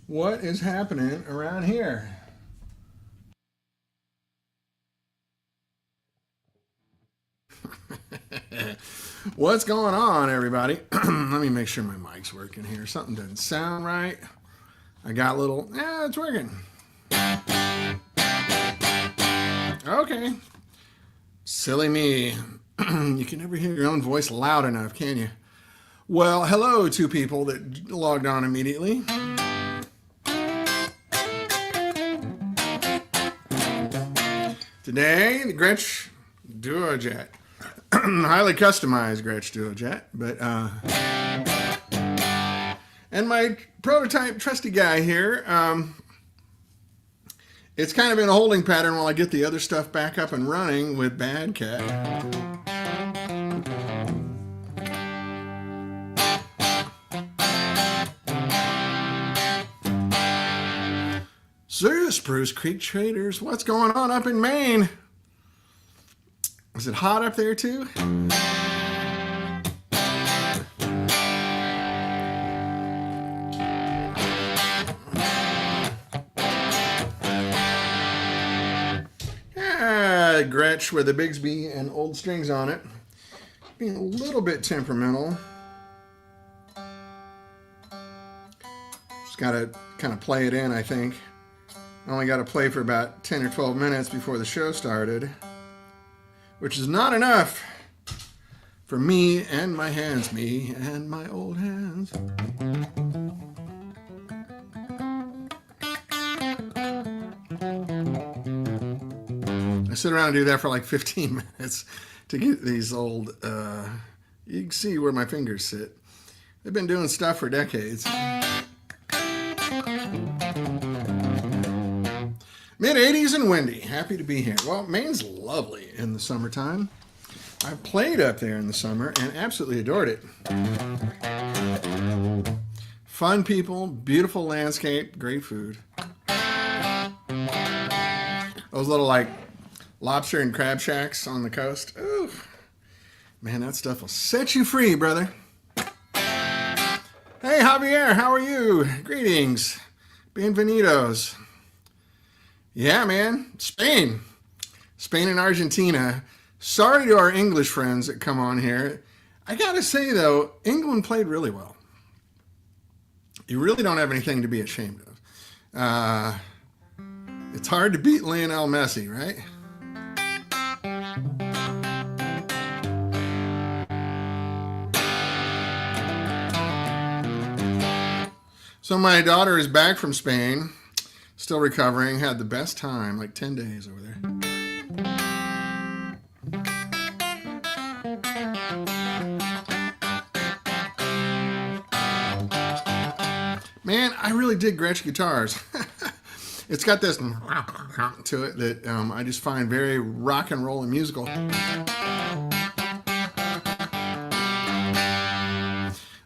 What is happening around here? What's going on, everybody? Let me make sure my mic's working here. Something doesn't sound right. I got a little, yeah, it's working. Okay. Silly me. You can never hear your own voice loud enough, can you? Well, hello to people that logged on immediately. Today, the Gretsch DuoJet. Highly customized Gretsch DuoJet, but and my prototype trusty guy here. It's kind of in a holding pattern while I get the other stuff back up and running with Bad Cat. So, Spruce Creek Traders, what's going on up in Maine? Is it hot up there too? Yeah, Gretsch with a Bigsby and old strings on it. Being a little bit temperamental. Just got to kind of play it in, I think. I only got to play for about 10 or 12 minutes before the show started, which is not enough for me and my hands, me and my old hands. I sit around and do that for like 15 minutes to get these old, you can see where my fingers sit. They've been doing stuff for decades. Mid-80s and windy. Happy to be here. Well, Maine's lovely in the summertime. I've played up there in the summer and absolutely adored it. Fun people, beautiful landscape, great food. Those little like lobster and crab shacks on the coast. Ooh, man, that stuff will set you free, brother. Hey, Javier, how are you? Greetings. Bienvenidos. Yeah, man. Spain and Argentina. Sorry to our English friends that come on here. I got to say, though, England played really well. You really don't have anything to be ashamed of. It's hard to beat Lionel Messi, right? So my daughter is back from Spain. Still recovering, had the best time, like 10 days over there. Man, I really dig Gretsch guitars. It's got this to it that I just find very rock and roll and musical.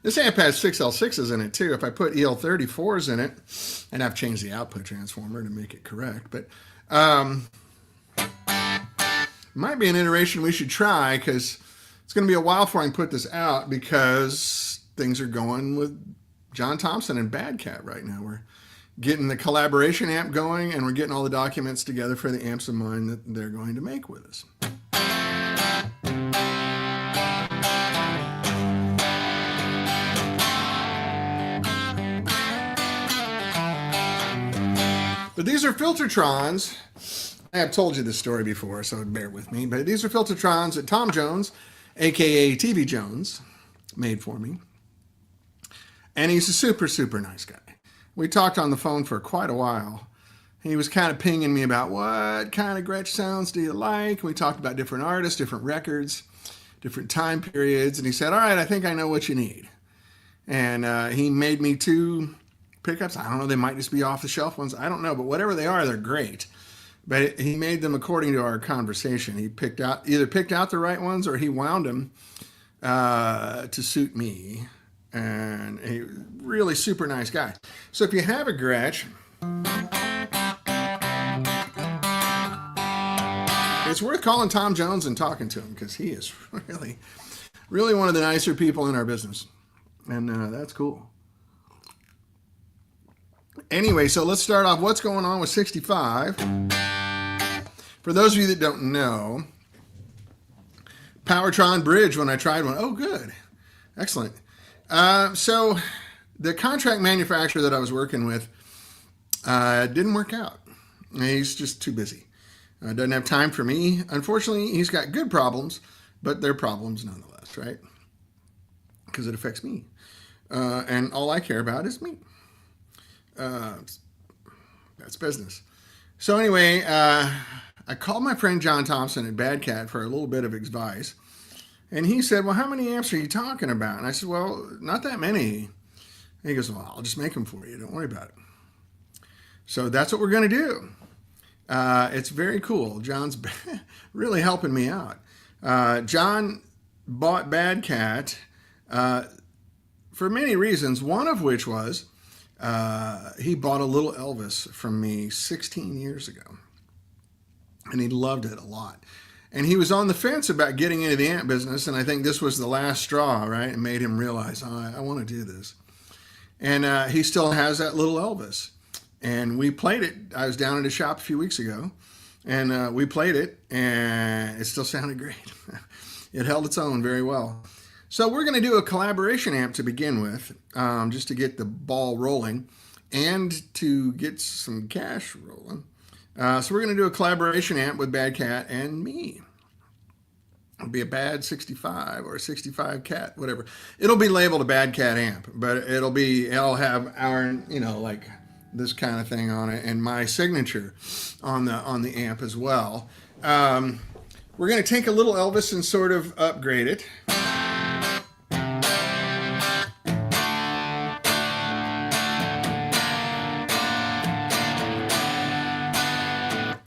This amp has 6L6s in it too. If I put EL34s in it, and I've changed the output transformer to make it correct, but might be an iteration we should try because it's going to be a while before I can put this out because things are going with John Thompson and Bad Cat right now. We're getting the collaboration amp going and we're getting all the documents together for the amps of mine that they're going to make with us. But these are Filtertrons. I have told you this story before, so bear with me. But these are Filtertrons that Tom Jones, a.k.a. TV Jones, made for me. And he's a super, super nice guy. We talked on the phone for quite a while. He was kind of pinging me about what kind of Gretsch sounds do you like. We talked about different artists, different records, different time periods. And he said, all right, I think I know what you need. And he made me two pickups. I don't know, they might just be off the shelf ones. I don't know, but whatever they are, they're great. But he made them according to our conversation. He either picked out the right ones or he wound them to suit me. And a really super nice guy. So if you have a Gretsch, it's worth calling Tom Jones and talking to him because he is really, really one of the nicer people in our business. And that's cool. Anyway, so let's start off. What's going on with 65? For those of you that don't know, Powertron Bridge, when I tried one, oh, good. Excellent. So the contract manufacturer that I was working with didn't work out. He's just too busy. Doesn't have time for me. Unfortunately, he's got good problems, but they're problems nonetheless, right? Because it affects me. And all I care about is me. That's business. So anyway, I called my friend John Thompson at Bad Cat for a little bit of advice. And he said, well, how many amps are you talking about? And I said, well, not that many. And he goes, well, I'll just make them for you. Don't worry about it. So that's what we're going to do. It's very cool. John's really helping me out. John bought Bad Cat for many reasons, one of which was he bought a little Elvis from me 16 years ago. And he loved it a lot. And he was on the fence about getting into the amp business, and I think this was the last straw, right? It made him realize, oh, I want to do this. And he still has that little Elvis. And we played it. I was down at his shop a few weeks ago, and we played it, and it still sounded great. It held its own very well. So we're going to do a collaboration amp to begin with, just to get the ball rolling and to get some cash rolling. So we're going to do a collaboration amp with Bad Cat and me. It'll be a Bad 65 or a 65 Cat, whatever. It'll be labeled a Bad Cat amp, but it'll have our, like this kind of thing on it and my signature on the amp as well. We're going to take a little Elvis and sort of upgrade it.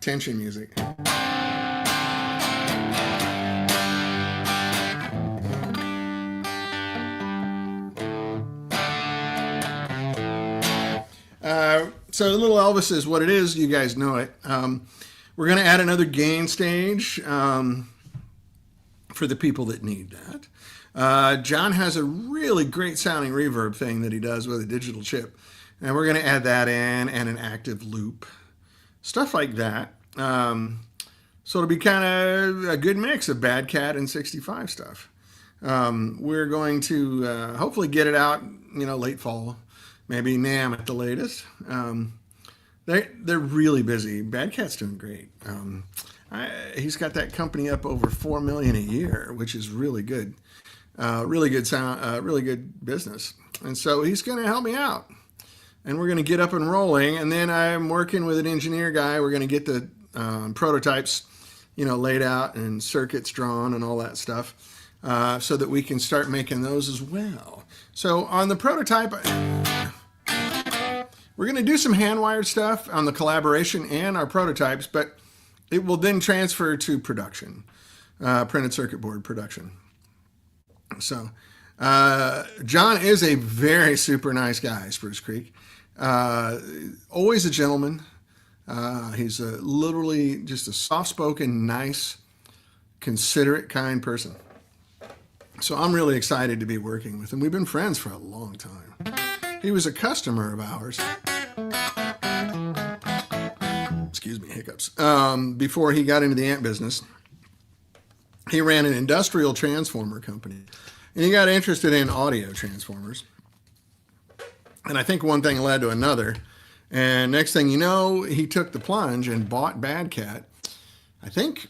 Tension music. So the little Elvis is what it is. You guys know it. We're going to add another gain stage for the people that need that. John has a really great sounding reverb thing that he does with a digital chip. And we're going to add that in and an active loop. Stuff like that. So it'll be kind of a good mix of Bad Cat and 65 stuff. We're going to hopefully get it out, late fall, maybe NAMM at the latest. They're really busy. Bad Cat's doing great. He's got that company up over $4 million a year, which is really good. Really good sound, really good business. And so he's going to help me out. And we're going to get up and rolling. And then I'm working with an engineer guy. We're going to get the prototypes, laid out and circuits drawn and all that stuff, so that we can start making those as well. So on the prototype, we're going to do some hand-wired stuff on the collaboration and our prototypes, but it will then transfer to production, printed circuit board production. So John is a very super nice guy, Spruce Creek. Always a gentleman. He's literally just a soft-spoken, nice, considerate, kind person. So I'm really excited to be working with him. We've been friends for a long time. He was a customer of ours. Excuse me, hiccups. Before he got into the amp business, he ran an industrial transformer company. And he got interested in audio transformers. And I think one thing led to another. And next thing you know, he took the plunge and bought Bad Cat. I think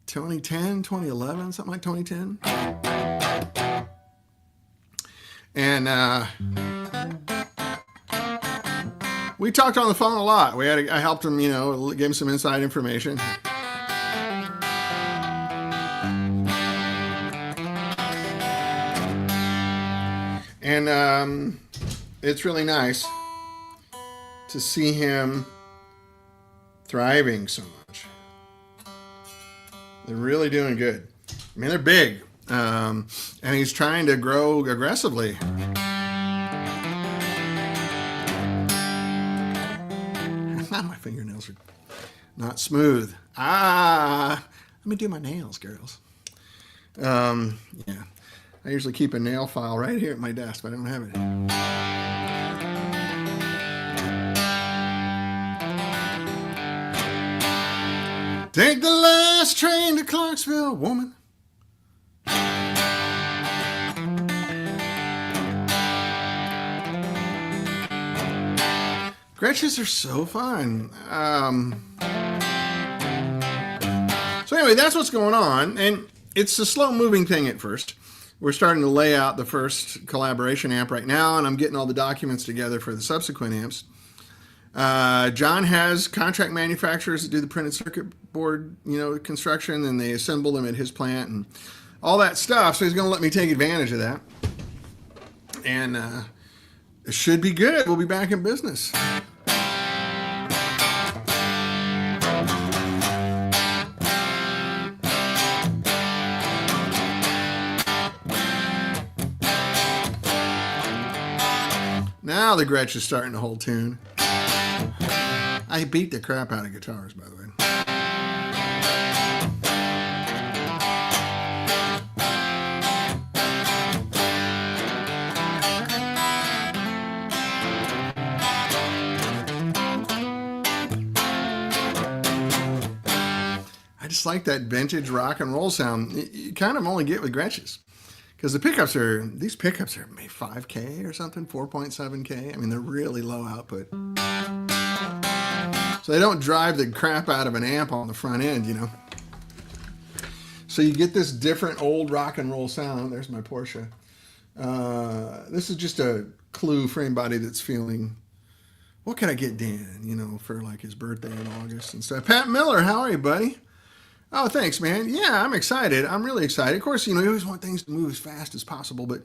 2010, 2011, something like 2010. And we talked on the phone a lot. I helped him, gave him some inside information. And it's really nice to see him thriving so much. They're really doing good. I mean, they're big, and he's trying to grow aggressively. My fingernails are not smooth. Let me do my nails, girls. Yeah, I usually keep a nail file right here at my desk, but I don't have it. Take the last train to Clarksville, woman. Gretches are so fun. So anyway, that's what's going on. And it's a slow-moving thing at first. We're starting to lay out the first collaboration amp right now, and I'm getting all the documents together for the subsequent amps. John has contract manufacturers that do the printed circuit board, construction, and they assemble them at his plant and all that stuff. So he's going to let me take advantage of that. And it should be good. We'll be back in business. Now the Gretsch is starting to hold tune. I beat the crap out of guitars, by the way. I just like that vintage rock and roll sound. You kind of only get with Gretsches. Because these pickups are maybe 5K or something, 4.7K. I mean, they're really low output. So they don't drive the crap out of an amp on the front end, So you get this different old rock and roll sound. There's my Porsche. This is just a clue for anybody that's feeling, what can I get Dan, for like his birthday in August and stuff. Pat Miller, how are you, buddy? Oh, thanks, man. Yeah, I'm excited. I'm really excited. Of course, you always want things to move as fast as possible, but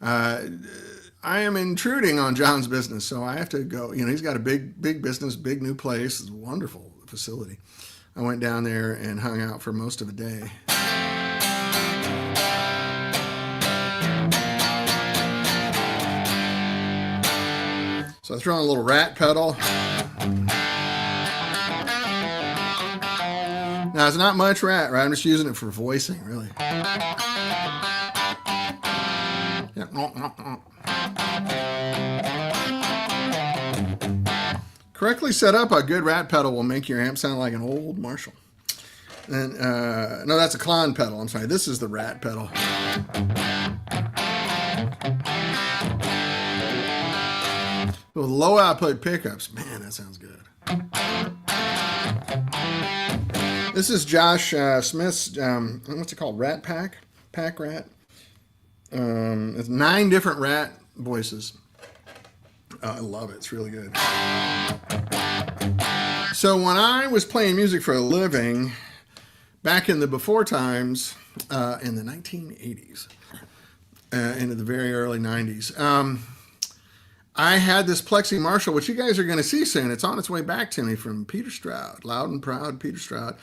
I am intruding on John's business, so I have to go. He's got a big business, big new place. It's a wonderful facility. I went down there and hung out for most of the day. So I throw on a little rat pedal. Now, it's not much rat, right? I'm just using it for voicing, really. Correctly set up, a good rat pedal will make your amp sound like an old Marshall. And no, that's a Klon pedal. I'm sorry. This is the rat pedal. With low output pickups, man, that sounds good. This is Josh Smith's, what's it called? Rat Pack? Pack Rat? It's 9 different rat voices. I love it. It's really good. So when I was playing music for a living, back in the before times, in the 1980s, into the very early 90s, I had this Plexi Marshall, which you guys are going to see soon. It's on its way back to me from Peter Stroud, loud and proud Peter Stroud,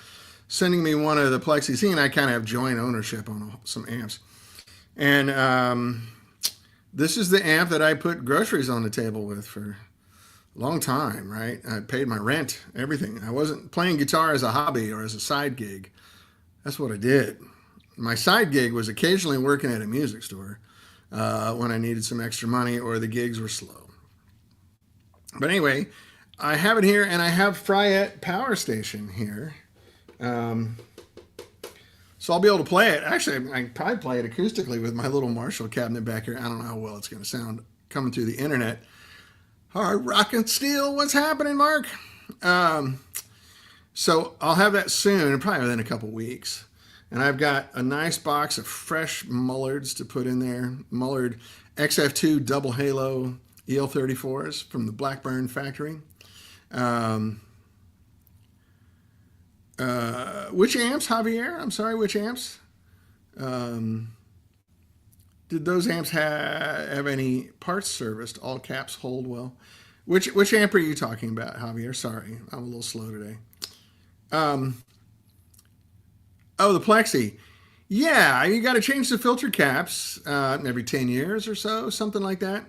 sending me one of the Plexis. He and I kind of have joint ownership on some amps. And this is the amp that I put groceries on the table with for a long time, right? I paid my rent, everything. I wasn't playing guitar as a hobby or as a side gig. That's what I did. My side gig was occasionally working at a music store when I needed some extra money or the gigs were slow. But anyway, I have it here, and I have Fryette Power Station here. So I'll be able to play it. Actually, I can probably play it acoustically with my little Marshall cabinet back here. I don't know how well it's going to sound coming through the internet. Hard rock and steel, what's happening, Mark? So I'll have that soon, probably within a couple weeks. And I've got a nice box of fresh Mullards to put in there. Mullard XF2 double halo EL34s from the Blackburn factory. Which amps, Javier? I'm sorry, which amps? Did those amps have any parts serviced? All caps hold well. Which amp are you talking about, Javier? Sorry, I'm a little slow today. Oh, the Plexi. Yeah, you got to change the filter caps every 10 years or so, something like that.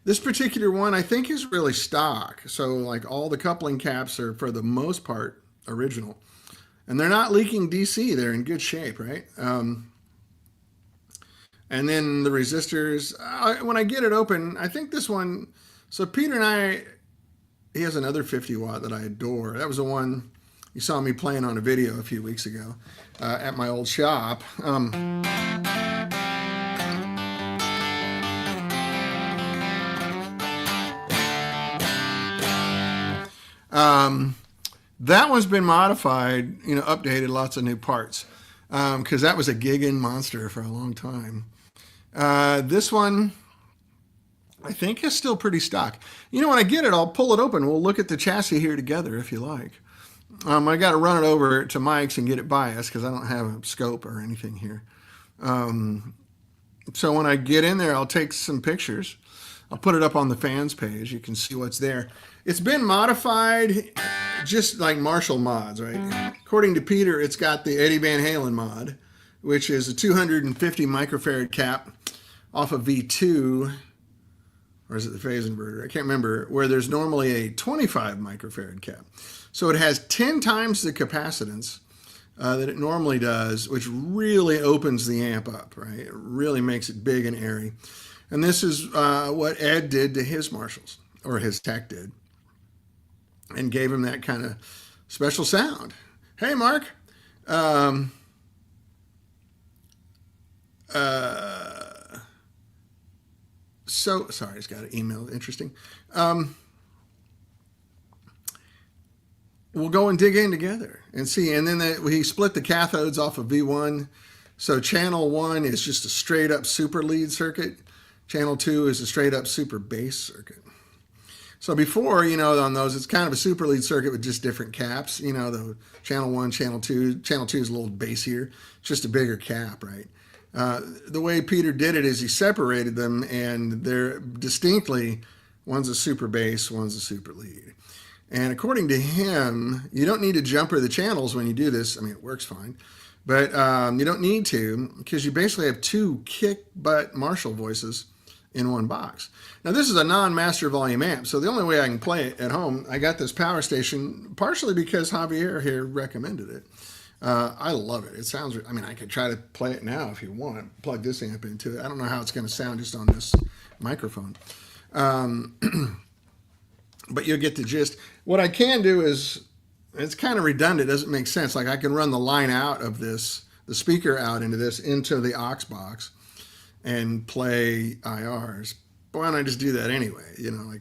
This particular one, I think, is really stock. So, like, all the coupling caps are, for the most part, original. And they're not leaking DC. They're in good shape, right? And then the resistors, when I get it open, I think this one, so Peter and I, he has another 50 watt that I adore. That was the one You saw me playing on a video a few weeks ago at my old shop. That one's been modified, updated, lots of new parts, because that was a gigging monster for a long time. This one, I think, is still pretty stock. When I get it, I'll pull it open. We'll look at the chassis here together if you like. I got to run it over to Mike's and get it biased because I don't have a scope or anything here. So when I get in there, I'll take some pictures. I'll put it up on the fans page. You can see what's there. It's been modified just like Marshall mods, right? According to Peter, it's got the Eddie Van Halen mod, which is a 250 microfarad cap off of V2, or is it the phase inverter? I can't remember, where there's normally a 25 microfarad cap. So it has 10 times the capacitance that it normally does, which really opens the amp up, right? It really makes it big and airy. And this is what Ed did to his Marshalls, or his tech did, and gave him that kind of special sound. Hey, Mark. So, sorry, I just got an email. Interesting. We'll go and dig in together and see. And then he split the cathodes off of V1. So channel 1 is just a straight up super lead circuit. Channel 2 is a straight up super bass circuit. So before, on those, it's kind of a super lead circuit with just different caps. The channel 1, channel 2. Channel 2 is a little bassier. It's just a bigger cap, right? The way Peter did it is he separated them, and they're distinctly, one's a super bass, one's a super lead. And according to him, you don't need to jumper the channels when you do this. I mean, it works fine. But you don't need to, because you basically have two kick butt Marshall voices in one box. Now, this is a non-master volume amp, so the only way I can play it at home, I got this power station partially because Javier here recommended it. I love it. It sounds, I could try to play it now if you want. Plug this amp into it. I don't know how it's going to sound just on this microphone. But you'll get the gist. What I can do is, it's kind of redundant. It doesn't make sense. Like I can run the line out of this, the speaker out into this, into the aux box and play IRs. But why don't I just do that anyway?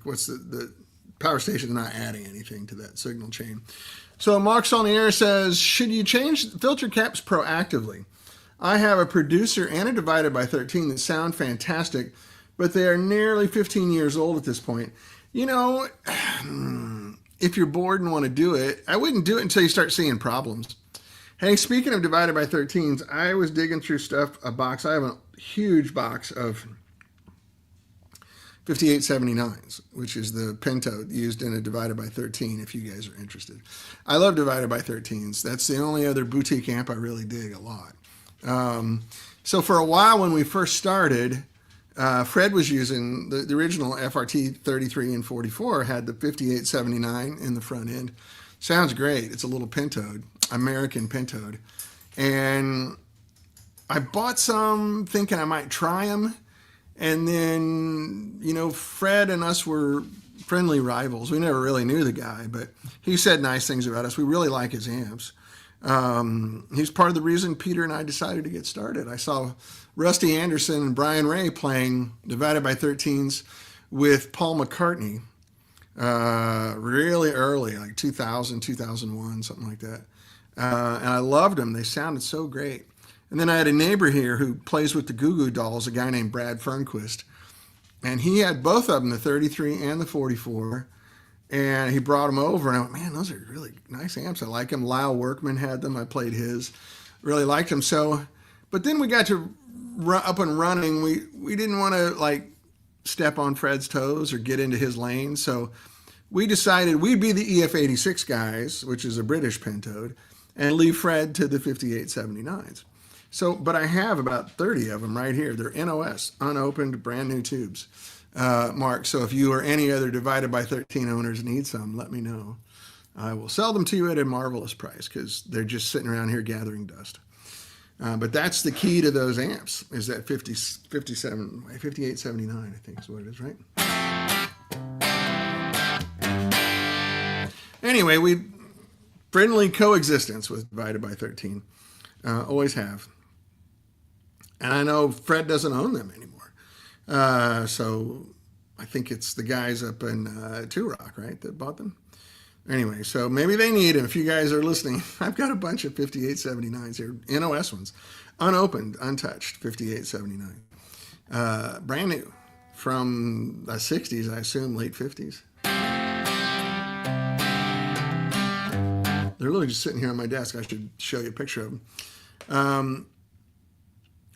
What's the power station is not adding anything to that signal chain. So Mark's on the air says, should you change filter caps proactively? I have a producer and a divided by 13 that sound fantastic, but they are nearly 15 years old at this point. If you're bored and want to do it, I wouldn't do it until you start seeing problems. Hey, speaking of divided by 13s, I was digging through a box. I have a huge box of 5879s, which is the pentode used in a divided by 13, if you guys are interested. I love divided by 13s. That's the only other boutique amp I really dig a lot. So for a while when we first started, Fred was using the original FRT 33 and 44 had the 5879 in the front end. Sounds great. It's a little pentode, American pentode. And I bought some thinking I might try them. And then, Fred and us were friendly rivals. We never really knew the guy, but he said nice things about us. We really like his amps. He's part of the reason Peter and I decided to get started. I saw Rusty Anderson and Brian Ray playing divided by 13s with Paul McCartney really early, like 2000, 2001, something like that. And I loved them. They sounded so great. And then I had a neighbor here who plays with the Goo Goo Dolls, a guy named Brad Fernquist. And he had both of them, the 33 and the 44. And he brought them over, and I went, man, those are really nice amps. I like them. Lyle Workman had them. I played his. Really liked them. So, but then we got to up and running. We didn't want to, step on Fred's toes or get into his lane. So we decided we'd be the EF86 guys, which is a British pentode, and leave Fred to the 5879s. So, but I have about 30 of them right here. They're NOS, unopened, brand new tubes. Mark, so if you or any other divided by 13 owners need some, let me know. I will sell them to you at a marvelous price because they're just sitting around here gathering dust. But that's the key to those amps, is that 5879, I think is what it is, right? Anyway, we friendly coexistence with Divided by 13. Always have. And I know Fred doesn't own them anymore. So I think it's the guys up in Two Rock, right, that bought them. Anyway, so maybe they need them. If you guys are listening, I've got a bunch of 5879s here, NOS ones, unopened, untouched, 5879. Brand new from the 60s, I assume, late 50s. They're literally just sitting here on my desk. I should show you a picture of them.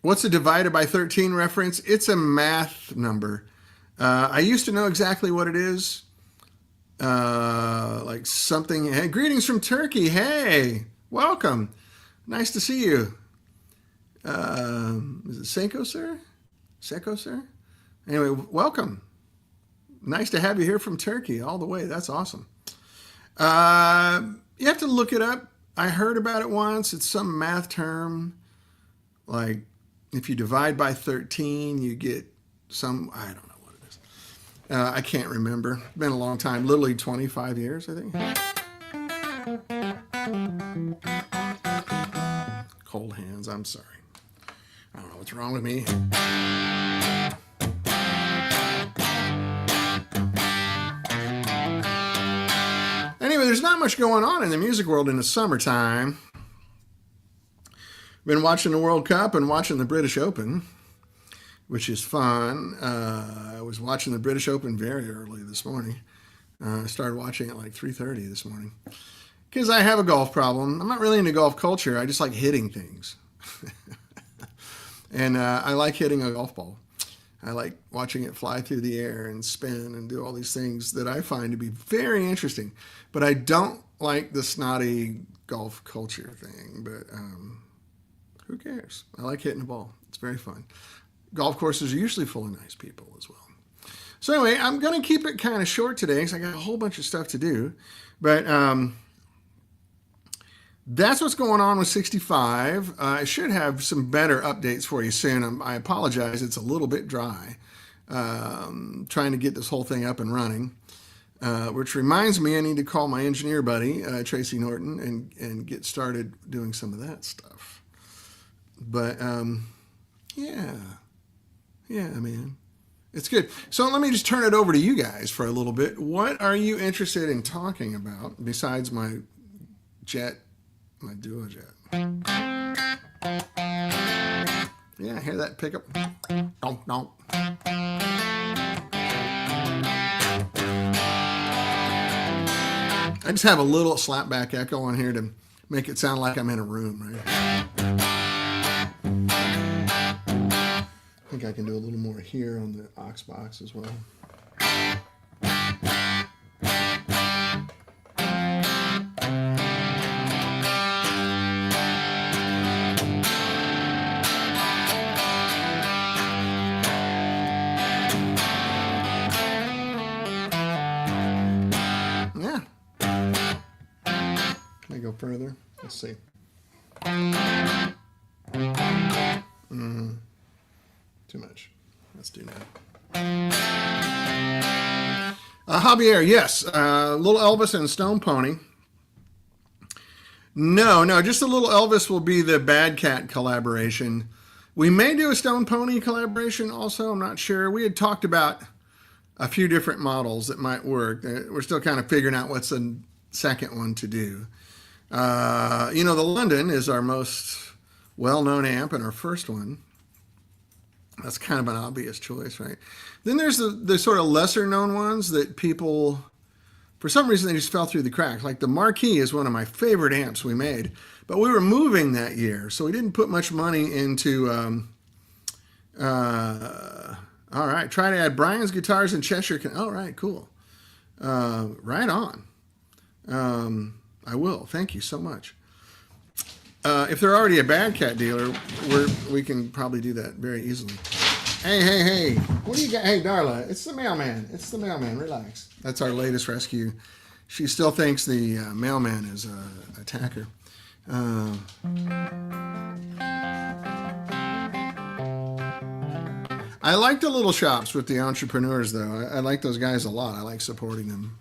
What's a Divided by 13 reference? It's a math number. I used to know exactly what it is. Like something. Hey, greetings from Turkey. Hey, welcome. Nice to see you. Is it Seiko, sir? Seiko, sir? Anyway, welcome. Nice to have you here from Turkey all the way. That's awesome. You have to look it up. I heard about it once. It's some math term. Like if you divide by 13, you get some, I don't know. I can't remember. It's been a long time, literally 25 years, I think. Cold hands, I'm sorry. I don't know what's wrong with me. Anyway, there's not much going on in the music world in the summertime. Been watching the World Cup and watching the British Open, which is fun. I was watching the British Open very early this morning. I started watching at like 3:30 this morning because I have a golf problem. I'm not really into golf culture. I just like hitting things. And I like hitting a golf ball. I like watching it fly through the air and spin and do all these things that I find to be very interesting. But I don't like the snotty golf culture thing. But who cares? I like hitting the ball. It's very fun. Golf courses are usually full of nice people as well. So anyway, I'm going to keep it kind of short today because I got a whole bunch of stuff to do. But that's what's going on with 65. I should have some better updates for you soon. I apologize. It's a little bit dry. Trying to get this whole thing up and running. Which reminds me I need to call my engineer buddy, Tracy Norton, and get started doing some of that stuff. But yeah, man. It's good. So let me just turn it over to you guys for a little bit. What are you interested in talking about besides my jet, my duo jet? Yeah, hear that pickup? Donk, donk. I just have a little slapback echo on here to make it sound like I'm in a room, right? I think I can do a little more here on the aux box as well. Yeah. Can I go further? Let's see. Too much. Let's do that. Javier, yes. Little Elvis and Stone Pony. No, just a Little Elvis will be the Bad Cat collaboration. We may do a Stone Pony collaboration also. I'm not sure. We had talked about a few different models that might work. We're still kind of figuring out what's the second one to do. The London is our most well-known amp and our first one. That's kind of an obvious choice, right? Then there's the sort of lesser known ones that people, for some reason, they just fell through the cracks. Like the Marquis is one of my favorite amps we made, but we were moving that year, so we didn't put much money into, all right, try to add Brian's guitars and Cheshire. All right, cool. Right on. I will. Thank you so much. If they're already a Bad Cat dealer, we can probably do that very easily. Hey, what do you got? Hey, Darla, it's the mailman. Relax. That's our latest rescue. She still thinks the mailman is an attacker. I like the little shops with the entrepreneurs, though. I like those guys a lot. I like supporting them.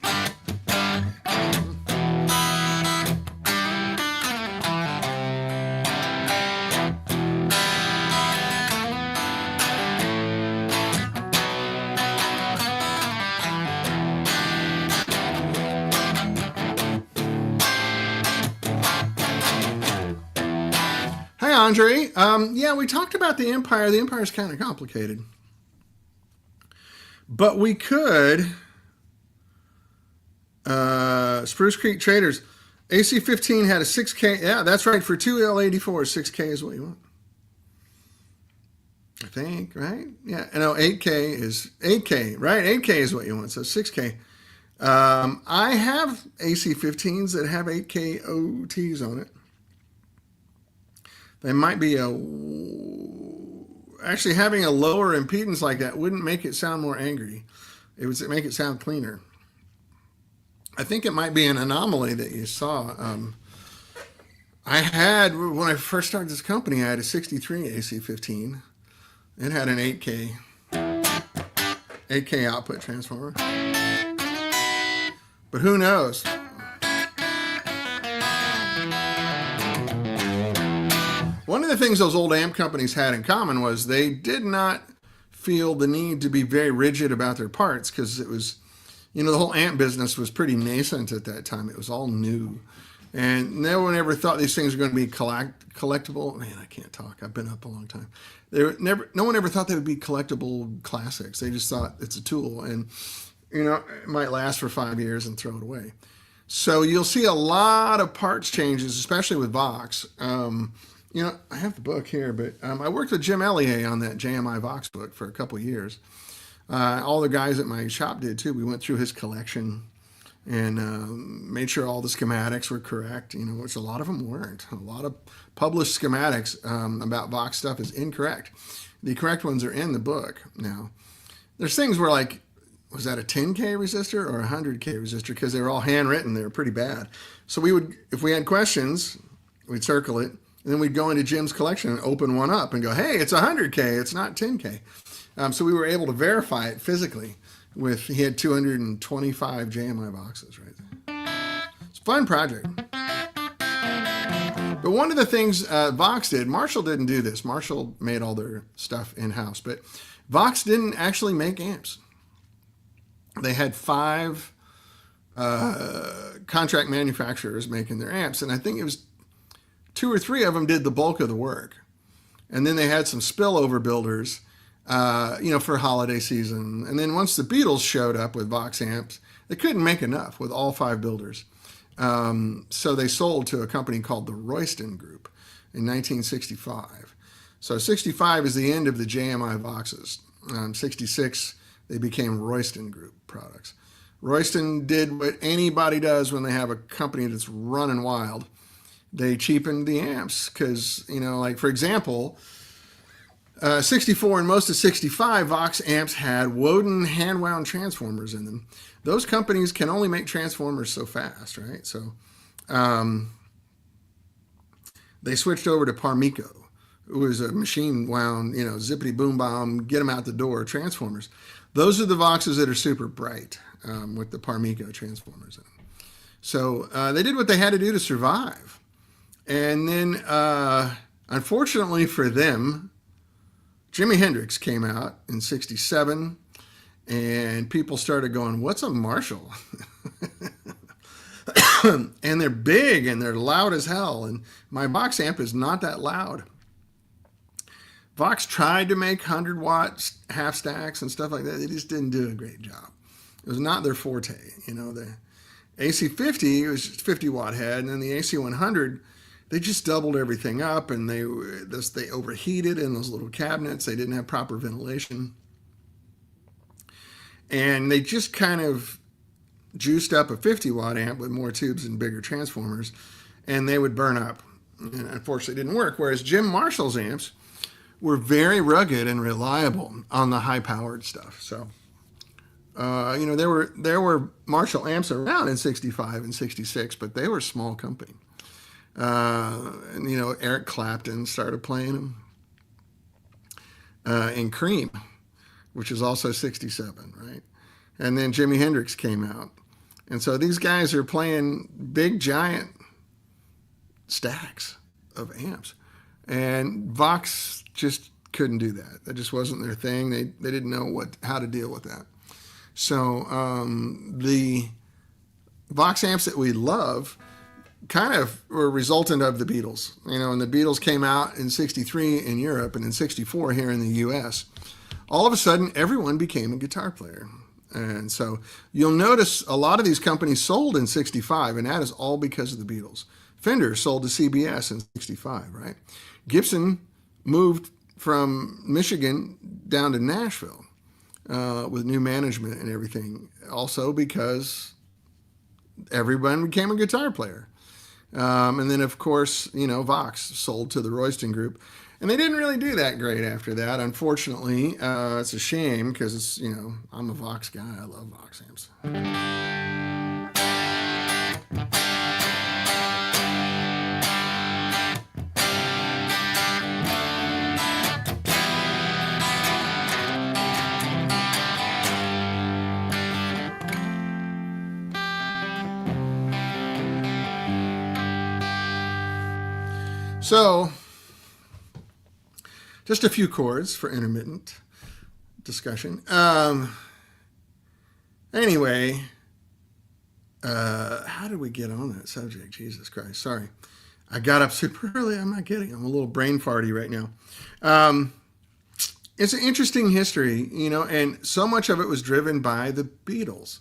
Hi, Andre. Yeah, we talked about the Empire. The Empire is kind of complicated. But we could, Spruce Creek Traders, AC-15 had a 6K. Yeah, that's right. For two L84s, 6K is what you want. I think, right? Yeah, no, 8K is 8K, right? 8K is what you want, so 6K. I have AC-15s that have 8K OTs on it. They might be actually having a lower impedance like that wouldn't make it sound more angry. It would make it sound cleaner. I think it might be an anomaly that you saw. I had, when I first started this company, I had a 63 AC-15. It had an 8K output transformer. But who knows? One of the things those old amp companies had in common was they did not feel the need to be very rigid about their parts, because it was, the whole amp business was pretty nascent at that time. It was all new. And no one ever thought these things were going to be collectible. Man, I can't talk. I've been up a long time. No one ever thought they would be collectible classics. They just thought it's a tool, and it might last for 5 years and throw it away. So you'll see a lot of parts changes, especially with Vox. I have the book here, but I worked with Jim Ellier on that JMI Vox book for a couple of years. All the guys at my shop did too. We went through his collection and made sure all the schematics were correct, which a lot of them weren't. A lot of published schematics about Vox stuff is incorrect. The correct ones are in the book. Now, there's things where, like, was that a 10K resistor or a 100K resistor? Because they were all handwritten. They were pretty bad. So we would, if we had questions, we'd circle it, and then we'd go into Jim's collection and open one up and go, hey, it's 100K, it's not 10K. So we were able to verify it physically. He had 225 JMI boxes right there. It's a fun project. But one of the things Vox did, Marshall didn't do this. Marshall made all their stuff in-house, but Vox didn't actually make amps. They had 5 contract manufacturers making their amps, and I think it was 2 or 3 of them did the bulk of the work. And then they had some spillover builders, for holiday season. And then once the Beatles showed up with Vox amps, they couldn't make enough with all 5 builders. So they sold to a company called the Royston Group in 1965. So 65 is the end of the JMI Voxes. 66, they became Royston Group products. Royston did what anybody does when they have a company that's running wild. They cheapened the amps because, like, for example, 64 and most of 65 Vox amps had Woden hand-wound transformers in them. Those companies can only make transformers so fast, right? So they switched over to Parmico, who was a machine-wound, zippity boom bomb, get them out the door transformers. Those are the Voxes that are super bright with the Parmico transformers in them. So they did what they had to do to survive. And then, unfortunately for them, Jimi Hendrix came out in 67, and people started going, what's a Marshall? And they're big, and they're loud as hell, and my Vox amp is not that loud. Vox tried to make 100-watt half stacks and stuff like that. They just didn't do a great job. It was not their forte. The AC-50 was just 50-watt head, and then the AC-100, they just doubled everything up, and they overheated in those little cabinets. They didn't have proper ventilation. And they just kind of juiced up a 50-watt amp with more tubes and bigger transformers, and they would burn up. And unfortunately, it didn't work. Whereas Jim Marshall's amps were very rugged and reliable on the high-powered stuff. So, there were Marshall amps around in 65 and 66, but they were a small company. And Eric Clapton started playing them in Cream, which is also 67, right? And then Jimi Hendrix came out. And so these guys are playing big, giant stacks of amps. And Vox just couldn't do that. That just wasn't their thing. They didn't know how to deal with that. So the Vox amps that we love kind of were resultant of the Beatles. And the Beatles came out in 63 in Europe and in 64 here in the US. All of a sudden, everyone became a guitar player. And so you'll notice a lot of these companies sold in 65, and that is all because of the Beatles. Fender sold to CBS in 65, right? Gibson moved from Michigan down to Nashville with new management and everything, also because everyone became a guitar player. And then, of course, Vox sold to the Royston Group. And they didn't really do that great after that, unfortunately. It's a shame because, I'm a Vox guy. I love Vox amps. So, just a few chords for intermittent discussion. Anyway, how did we get on that subject? Jesus Christ. Sorry. I got up super early. I'm not kidding. I'm a little brain farty right now. It's an interesting history, and so much of it was driven by the Beatles.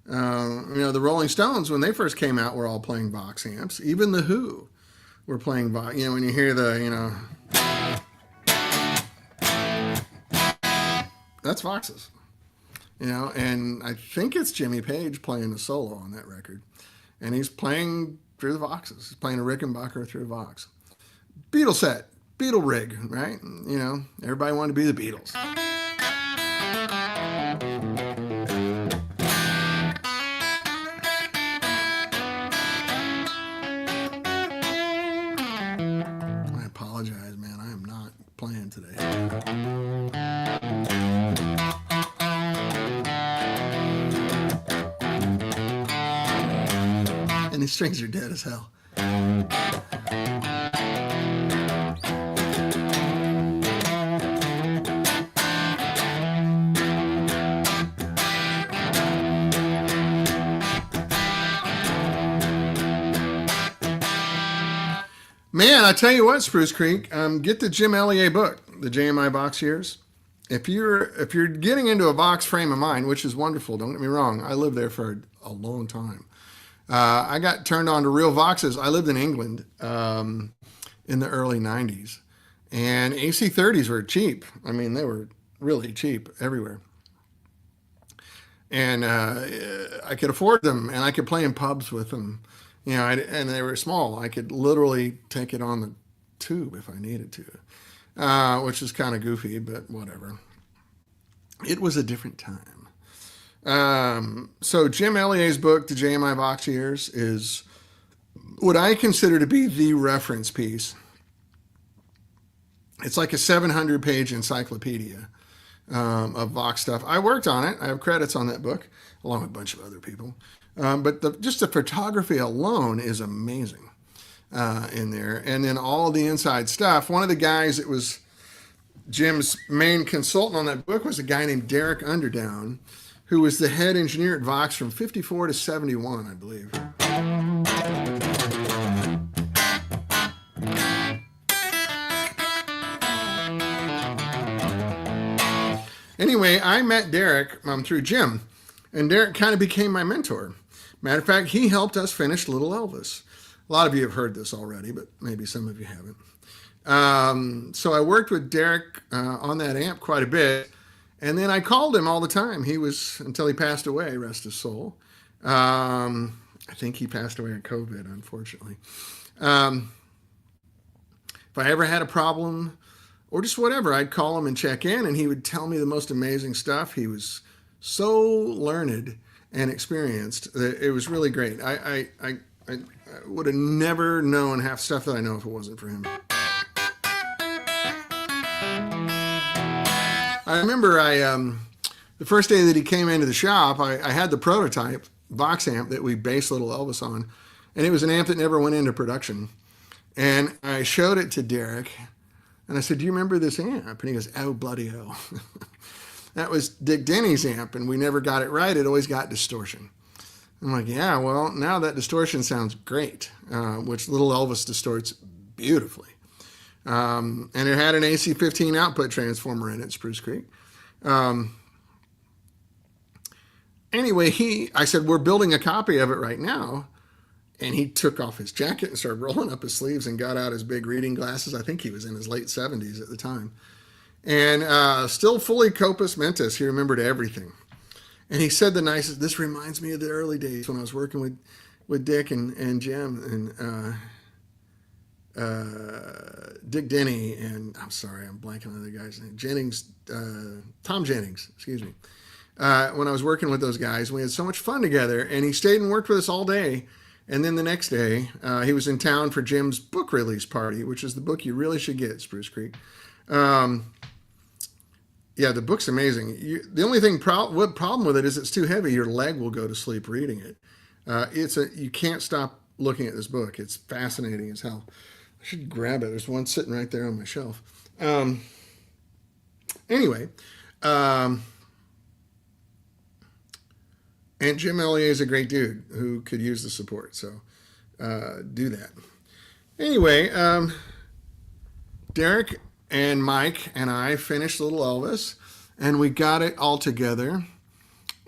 The Rolling Stones, when they first came out, were all playing Vox amps. Even the Who were playing Vox. When you hear the, that's Voxes, and I think it's Jimmy Page playing the solo on that record, and he's playing through the Voxes. He's playing a Rickenbacker through a Vox. Beatle set, Beatle rig, right? Everybody wanted to be the Beatles. I apologize, man. I am not playing today. And these strings are dead as hell. Man, I tell you what, Spruce Creek, get the Jim Elliott book, the JMI Vox Years. If you're getting into a Vox frame of mind, which is wonderful, don't get me wrong, I lived there for a long time. I got turned on to real Voxes. I lived in England in the early 90s, and AC30s were cheap. I mean, they were really cheap everywhere. And I could afford them, and I could play in pubs with them. And they were small. I could literally take it on the tube if I needed to, which is kind of goofy, but whatever. It was a different time. So Jim Elliott's book, The JMI Vox Years, is what I consider to be the reference piece. It's like a 700-page encyclopedia of Vox stuff. I worked on it. I have credits on that book, along with a bunch of other people. But just the photography alone is amazing in there. And then all the inside stuff. One of the guys that was Jim's main consultant on that book was a guy named Derek Underdown, who was the head engineer at Vox from 54 to 71, I believe. Anyway, I met Derek through Jim, and Derek kind of became my mentor. Matter of fact, he helped us finish Little Elvis. A lot of you have heard this already, but maybe some of you haven't. So I worked with Derek on that amp quite a bit. And then I called him all the time. Until he passed away, rest his soul. I think he passed away of COVID, unfortunately. If I ever had a problem or just whatever, I'd call him and check in, and he would tell me the most amazing stuff. He was so learned and experienced. It was really great. I would have never known half stuff that I know if it wasn't for him. I remember the first day that he came into the shop, I had the prototype Vox amp that we based Little Elvis on, and it was an amp that never went into production. And I showed it to Derek, and I said, "Do you remember this amp?" And he goes, "Oh, bloody hell." That was Dick Denny's amp, and we never got it right. It always got distortion. I'm like, yeah, well, now that distortion sounds great, which Little Elvis distorts beautifully. And it had an AC-15 output transformer in it, Spruce Creek. Um, anyway, I said, we're building a copy of it right now. And he took off his jacket and started rolling up his sleeves and got out his big reading glasses. I think he was in his late 70s at the time. And still fully Copus Mentis. He remembered everything. And he said the nicest, this reminds me of the early days when I was working with Dick and Jim and Dick Denny and, I'm sorry, I'm blanking on the guy's name, Tom Jennings, excuse me. When I was working with those guys, we had so much fun together. And he stayed and worked with us all day. And then the next day, he was in town for Jim's book release party, which is the book you really should get, Spruce Creek. Yeah, the book's amazing. The only what problem with it is it's too heavy. Your leg will go to sleep reading it. You can't stop looking at this book. It's fascinating as hell. I should grab it. There's one sitting right there on my shelf. Anyway, and Jim Elliott is a great dude who could use the support. So do that. Anyway, Derek and Mike and I finished Little Elvis, and we got it all together,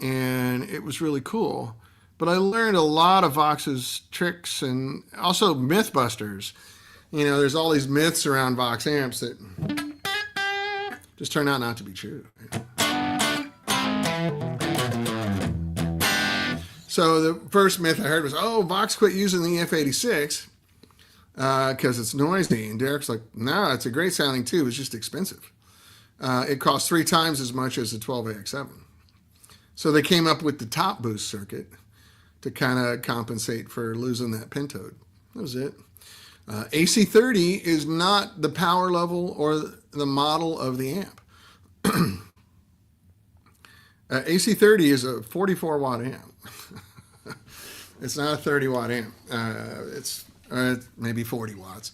and it was really cool. But I learned a lot of Vox's tricks and also Mythbusters. You know, there's all these myths around Vox amps that just turn out not to be true. So the first myth I heard was, Vox quit using the F86 because it's noisy. And Derek's like, no, it's a great sounding tube. It's just expensive. It costs 3 times as much as the 12AX7. So they came up with the top boost circuit to kind of compensate for losing that pentode. That was it. AC30 is not the power level or the model of the amp. AC30 is a 44 watt amp. It's not a 30 watt amp. It's maybe 40 watts.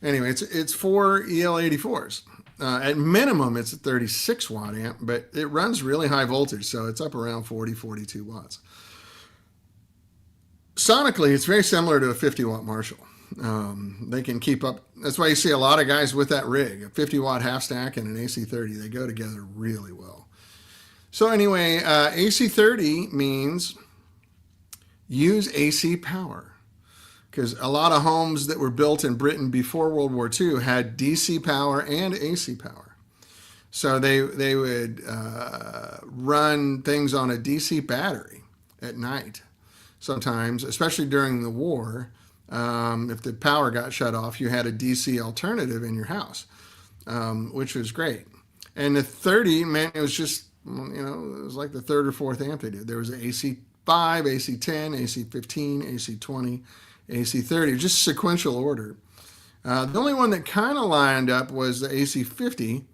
Anyway, it's 4 EL84s. At minimum, it's a 36 watt amp, but it runs really high voltage, so it's up around 40, 42 watts. Sonically, it's very similar to a 50 watt Marshall. They can keep up. That's why you see a lot of guys with that rig, a 50 watt half stack and an AC30. They go together really well. So anyway, AC30 means use AC power, because a lot of homes that were built in Britain before World War II had DC power and AC power. So they would run things on a DC battery at night sometimes, especially during the war. If the power got shut off, you had a DC alternative in your house, which was great. And the 30, man, it was just, it was like the third or fourth amp they did. There was an AC5, AC10, AC15, AC20, AC30, just sequential order. The only one that kind of lined up was the AC50.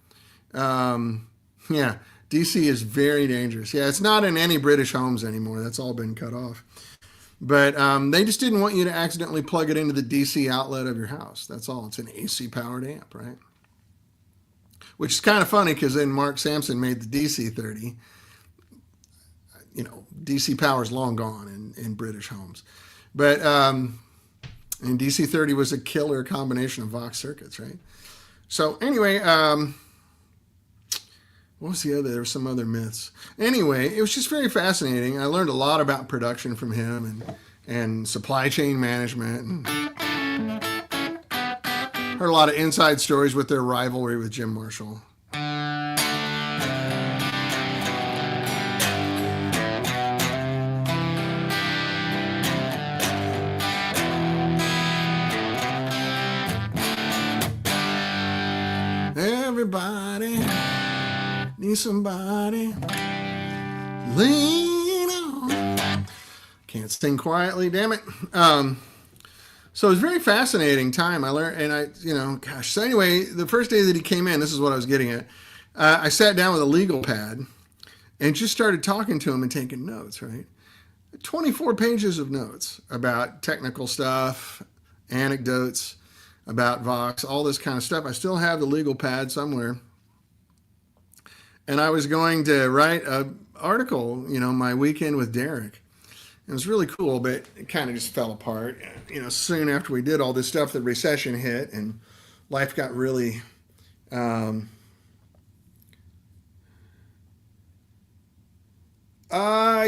DC is very dangerous. Yeah, it's not in any British homes anymore. That's all been cut off. But they just didn't want you to accidentally plug it into the DC outlet of your house. That's all. It's an AC powered amp, right? Which is kind of funny because then Mark Sampson made the DC30. DC power is long gone in British homes. But and DC30 was a killer combination of Vox circuits, right? So anyway, what was the other? There were some other myths. Anyway, it was just very fascinating. I learned a lot about production from him and supply chain management. And heard a lot of inside stories with their rivalry with Jim Marshall. Everybody needs somebody lean on. Can't sing quietly, damn it. So it was a very fascinating time. I learned, and gosh. So anyway, the first day that he came in, this is what I was getting at. I sat down with a legal pad and just started talking to him and taking notes, right? 24 pages of notes about technical stuff, anecdotes about Vox, all this kind of stuff. I still have the legal pad somewhere. And I was going to write an article, my weekend with Derek. It was really cool, but it kind of just fell apart. Soon after we did all this stuff, the recession hit and life got really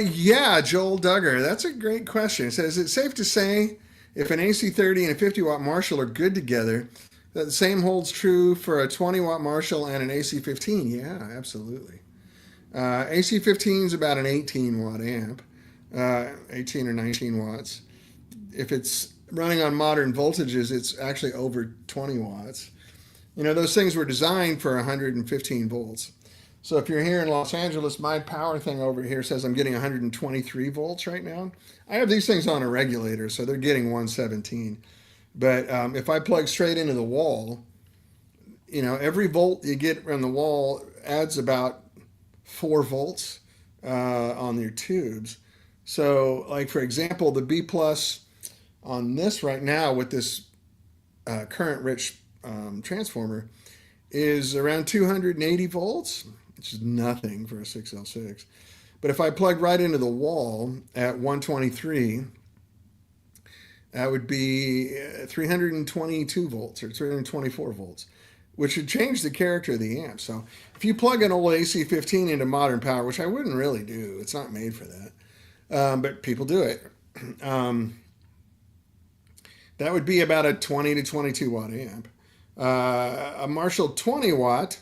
yeah, Joel Duggar. That's a great question. It says, is it safe to say if an AC30 and a 50-watt Marshall are good together, that the same holds true for a 20-watt Marshall and an AC15? Yeah, absolutely. AC15 is about an 18-watt amp, 18 or 19 watts. If it's running on modern voltages, it's actually over 20 watts. Those things were designed for 115 volts. So if you're here in Los Angeles, my power thing over here says I'm getting 123 volts right now. I have these things on a regulator, so they're getting 117. But if I plug straight into the wall, every volt you get from the wall adds about 4 volts on your tubes. So, like for example, the B plus on this right now with this current-rich transformer is around 280 volts, which is nothing for a 6L6. But if I plug right into the wall at 123, that would be 322 volts or 324 volts, which would change the character of the amp. So if you plug an old AC15 into modern power, which I wouldn't really do, it's not made for that, but people do it, that would be about a 20 to 22 watt amp. A Marshall 20 watt,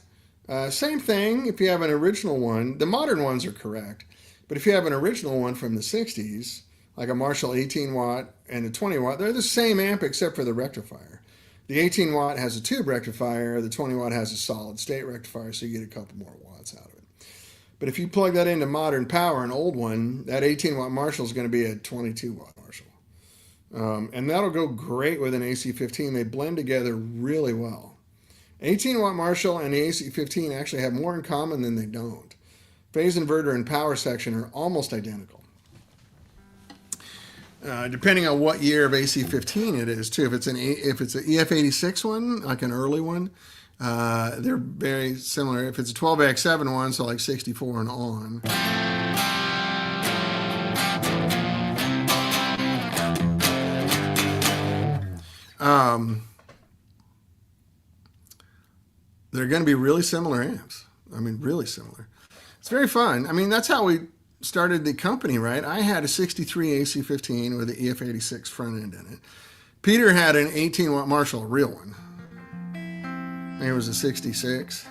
same thing. If you have an original one, the modern ones are correct, but if you have an original one from the 60s, like a Marshall 18 watt and a 20 watt, they're the same amp except for the rectifier. The 18 watt has a tube rectifier, the 20 watt has a solid state rectifier, so you get a couple more watts out of it. But if you plug that into modern power, an old one, that 18 watt Marshall is going to be a 22 watt Marshall. And that'll go great with an AC15. They blend together really well. 18 watt Marshall and the AC15 actually have more in common than they don't. Phase inverter and power section are almost identical. Depending on what year of AC15 it is, too. If it's an EF86 one, like an early one, they're very similar. If it's a 12X7 one, so like 64 and on. They're going to be really similar amps. I mean, really similar. It's very fun. I mean, that's how we started the company, right? I had a 63 AC15 with an EF86 front end in it. Peter had an 18 watt Marshall, a real one. It was a 66.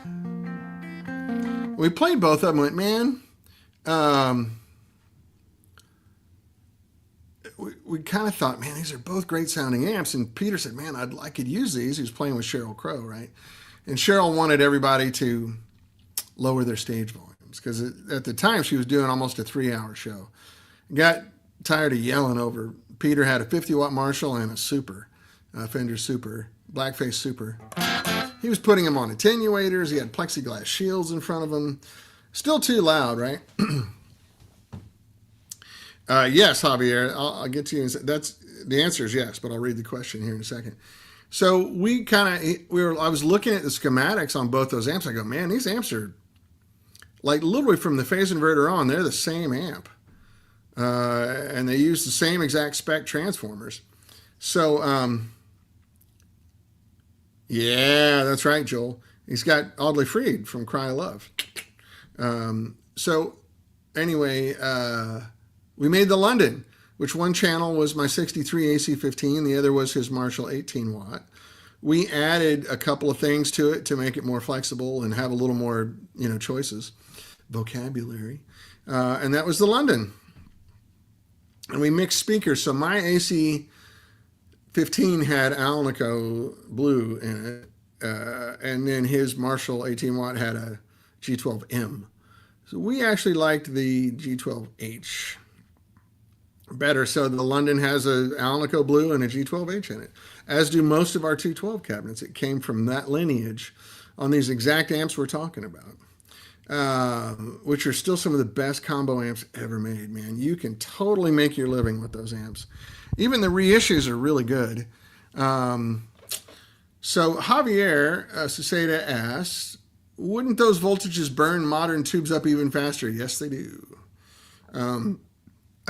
We played both of them and went, man, we kind of thought, man, these are both great sounding amps. And Peter said, man, I could use these. He was playing with Cheryl Crow, right? And Cheryl wanted everybody to lower their stage volumes because at the time she was doing almost a 3-hour show. Got tired of yelling over. Peter had a 50 watt Marshall and a Super, Fender Super, Blackface Super. He was putting them on attenuators. He had plexiglass shields in front of him. Still too loud, right? Yes, Javier, I'll get to you. That's the answer is yes, but I'll read the question here in a second. So I was looking at the schematics on both those amps. I go, man, these amps are like literally from the phase inverter on, they're the same amp. And they use the same exact spec transformers. So, yeah, that's right, Joel. He's got Audley Freed from Cry of Love. So anyway, we made the London, which one channel was my 63 AC15, the other was his Marshall 18 watt. We added a couple of things to it to make it more flexible and have a little more, choices, vocabulary. And that was the London. And we mixed speakers. So my AC15 had Alnico Blue in it. And then his Marshall 18 watt had a G12M. So we actually liked the G12H better. So the London has a Alnico Blue and a G12H in it, as do most of our 212 cabinets. It came from that lineage on these exact amps we're talking about, which are still some of the best combo amps ever made, man. You can totally make your living with those amps. Even the reissues are really good. So Javier Suseda asks, wouldn't those voltages burn modern tubes up even faster? Yes, they do.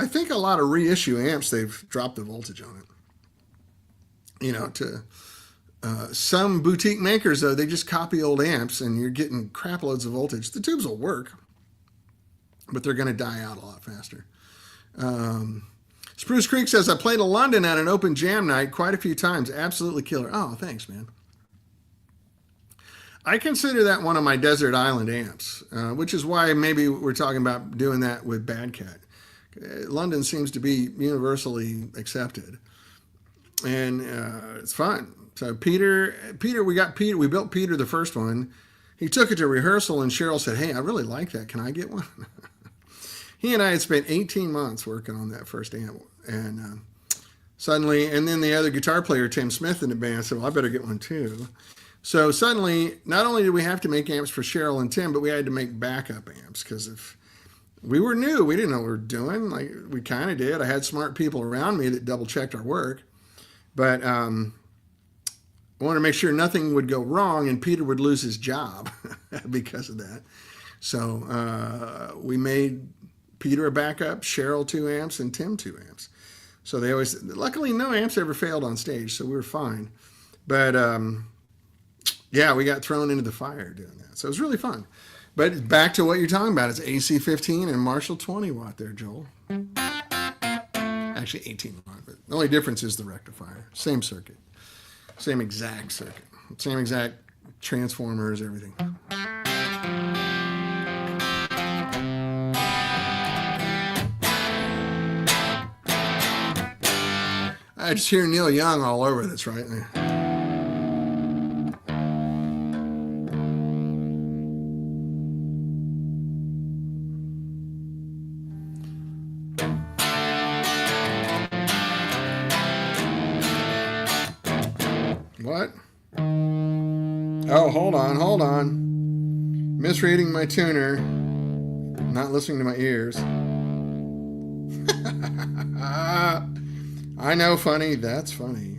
I think a lot of reissue amps, they've dropped the voltage on it. To some boutique makers, though, they just copy old amps and you're getting crap loads of voltage. The tubes will work, but they're going to die out a lot faster. Spruce Creek says, I played in London at an open jam night quite a few times. Absolutely killer. Oh, thanks, man. I consider that one of my desert island amps, which is why maybe we're talking about doing that with Bad Cat. London seems to be universally accepted, and it's fun. So Peter, we built Peter the first one. He took it to rehearsal, and Cheryl said, hey, I really like that. Can I get one? He and I had spent 18 months working on that first amp, and suddenly, and then the other guitar player, Tim Smith, in the band said, well, I better get one too. So suddenly, not only did we have to make amps for Cheryl and Tim, but we had to make backup amps, because if we were new, we didn't know what we were doing. Like, we kind of did. I had smart people around me that double-checked our work, but I wanted to make sure nothing would go wrong and Peter would lose his job because of that. So we made Peter a backup, Cheryl 2 amps, and Tim 2 amps. So they always, luckily no amps ever failed on stage, so we were fine. But yeah, we got thrown into the fire doing that. So it was really fun. But back to what you're talking about, it's AC 15 and Marshall 20 watt there, Joel. Actually 18 watt, but the only difference is the rectifier. Same circuit. Same exact circuit. Same exact transformers, everything. I just hear Neil Young all over this right there. What? Oh, hold on. Misreading my tuner. Not listening to my ears. I know, funny. That's funny.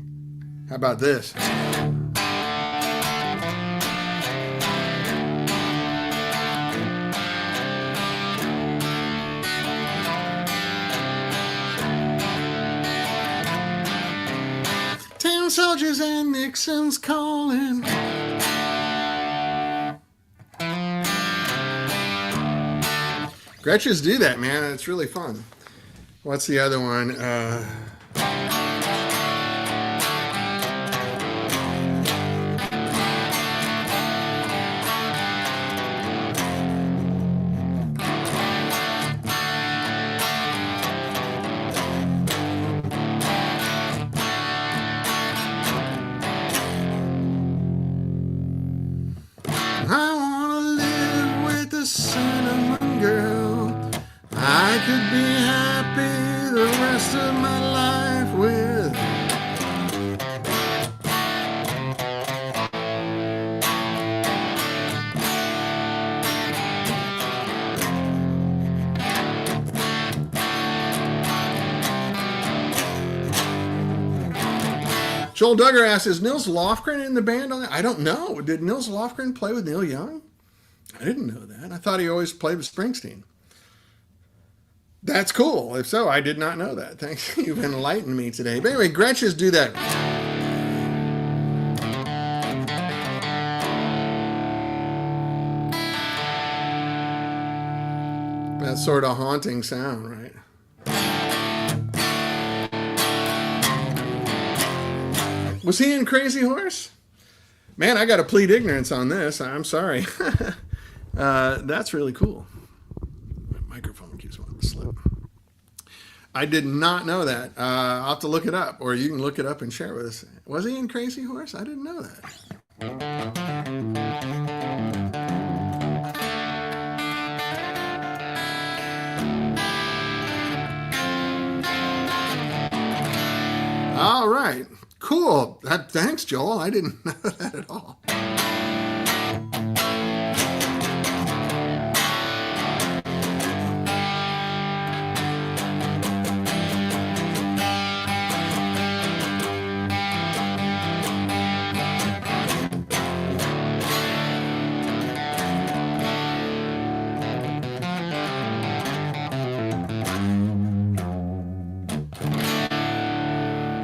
How about this? Town soldiers and Nixon's calling. Gretches do that, man. It's really fun. What's the other one? I want to live with a cinnamon girl. I could be happy the rest of my life with. Joel Duggar asks, is Nils Lofgren in the band on that? I don't know. Did Nils Lofgren play with Neil Young? I didn't know that. I thought he always played with Springsteen. That's cool. If so, I did not know that. Thanks. You've enlightened me today. But anyway, Gretches do that. That sort of haunting sound, right? Was he in Crazy Horse? Man, I got to plead ignorance on this. I'm sorry. That's really cool. My microphone keeps wanting to slip. I did not know that. I'll have to look it up, or you can look it up and share it with us. Was he in Crazy Horse? I didn't know that. All right. Cool. Thanks, Joel. I didn't know that at all.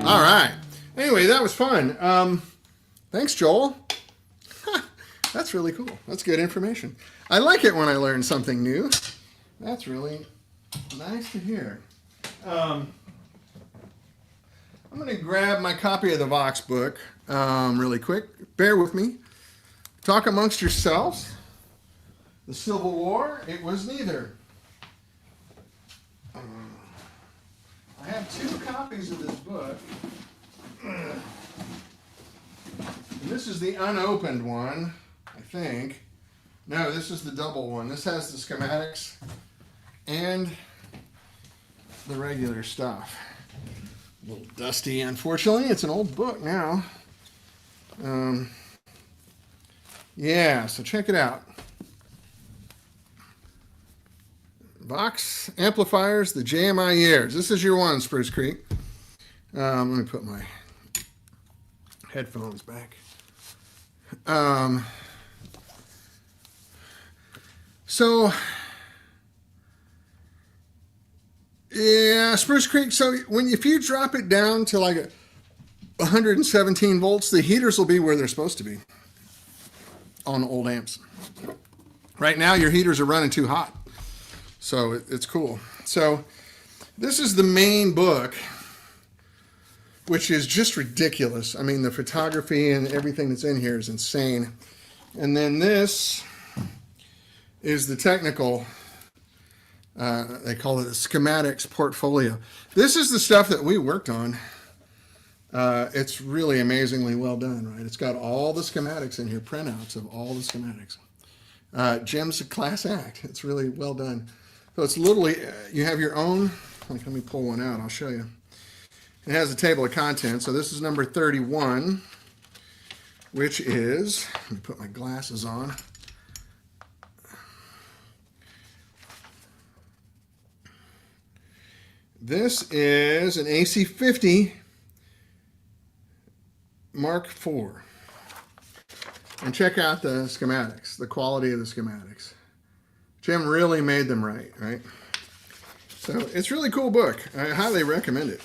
All right. Anyway, that was fun. Thanks, Joel. That's really cool. That's good information. I like it when I learn something new. That's really nice to hear. I'm going to grab my copy of the Vox book really quick. Bear with me. Talk amongst yourselves. The Civil War, it was neither. I have 2 copies of this book. And this is the unopened one, I think. No, this is the double one. This has the schematics and the regular stuff. A little dusty, unfortunately. It's an old book now. Yeah, so check it out. Vox amplifiers, the JMI years. This is your one, Spruce Creek. Let me put my headphones back. So, yeah, Spruce Creek. So if you drop it down to like 117 volts, the heaters will be where they're supposed to be on old amps. Right now, your heaters are running too hot. So it's cool. So this is the main book, which is just ridiculous. I mean, the photography and everything that's in here is insane. And then this is the technical, they call it a schematics portfolio. This is the stuff that we worked on. It's really amazingly well done, right? It's got all the schematics in here, printouts of all the schematics. Jim's a class act. It's really well done. So it's literally, you have your own, let me pull one out, I'll show you. It has a table of contents. So this is number 31, which is, let me put my glasses on. This is an AC50 Mark IV. And check out the schematics, the quality of the schematics. Jim really made them right? So it's a really cool book. I highly recommend it.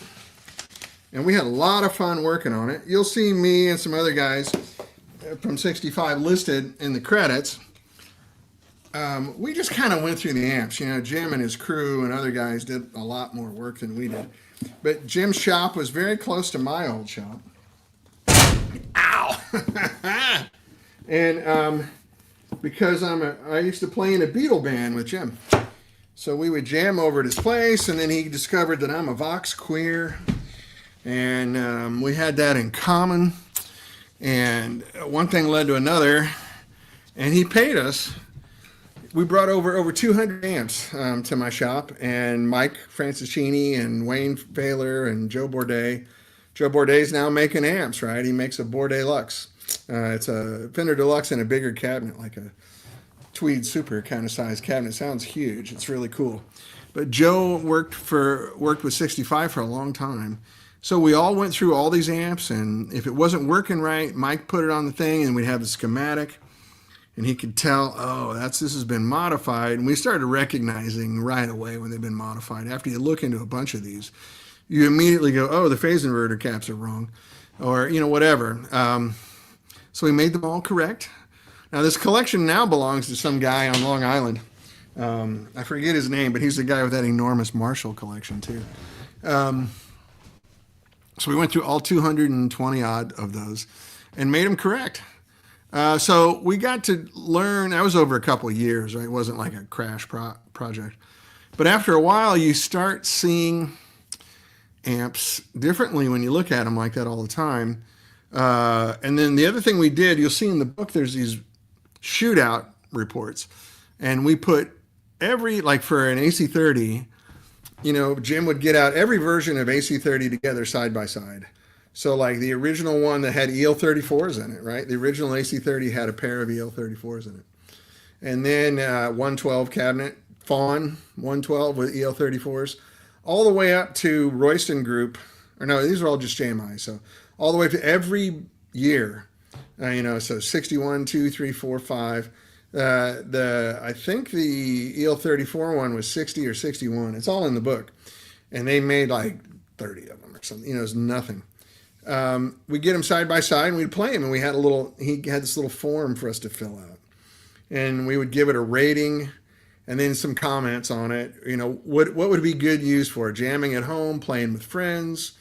And we had a lot of fun working on it. You'll see me and some other guys from 65 listed in the credits. We just kind of went through the amps. You know, Jim and his crew and other guys did a lot more work than we did. But Jim's shop was very close to my old shop. Ow! And because I used to play in a Beatle band with Jim. So we would jam over at his place, and then he discovered that I'm a Vox queer. And we had that in common. And one thing led to another. And he paid us. We brought over 200 amps to my shop. And Mike Francischini and Wayne Failer and Joe Bourdet. Joe Bourdet's now making amps, right? He makes a Bourdet Lux. It's a Fender Deluxe in a bigger cabinet, like a Tweed Super kind of size cabinet. It sounds huge. It's really cool. But Joe worked with 65 for a long time. So we all went through all these amps, and if it wasn't working right, Mike put it on the thing, and we'd have the schematic, and he could tell, oh, this has been modified. And we started recognizing right away when they've been modified. After you look into a bunch of these, you immediately go, oh, the phase inverter caps are wrong, or, you know, whatever. So we made them all correct. Now, this collection now belongs to some guy on Long Island. I forget his name, but he's the guy with that enormous Marshall collection, too. So we went through all 220 odd of those and made them correct. So we got to learn, that was over a couple of years, right? It wasn't like a crash project. But after a while, you start seeing amps differently when you look at them like that all the time. And then the other thing we did, you'll see in the book, there's these shootout reports. And we put like for an AC30, you know, Jim would get out every version of AC30 together side by side. So like the original one that had EL34s in it, right? The original AC30 had a pair of EL34s in it. And then 112 cabinet, Fawn 112 with EL34s, all the way up to Royston Group. Or no, these are all just JMI. So all the way to every year, you know, so 61, 2, 3, 4, 5. I think the EL34 one was 60 or 61. It's all in the book. And they made like 30 of them or something. You know, it was nothing. We'd get them side by side and we'd play them. And he had this little form for us to fill out. And we would give it a rating and then some comments on it. You know, what would be good use for jamming at home, playing with friends,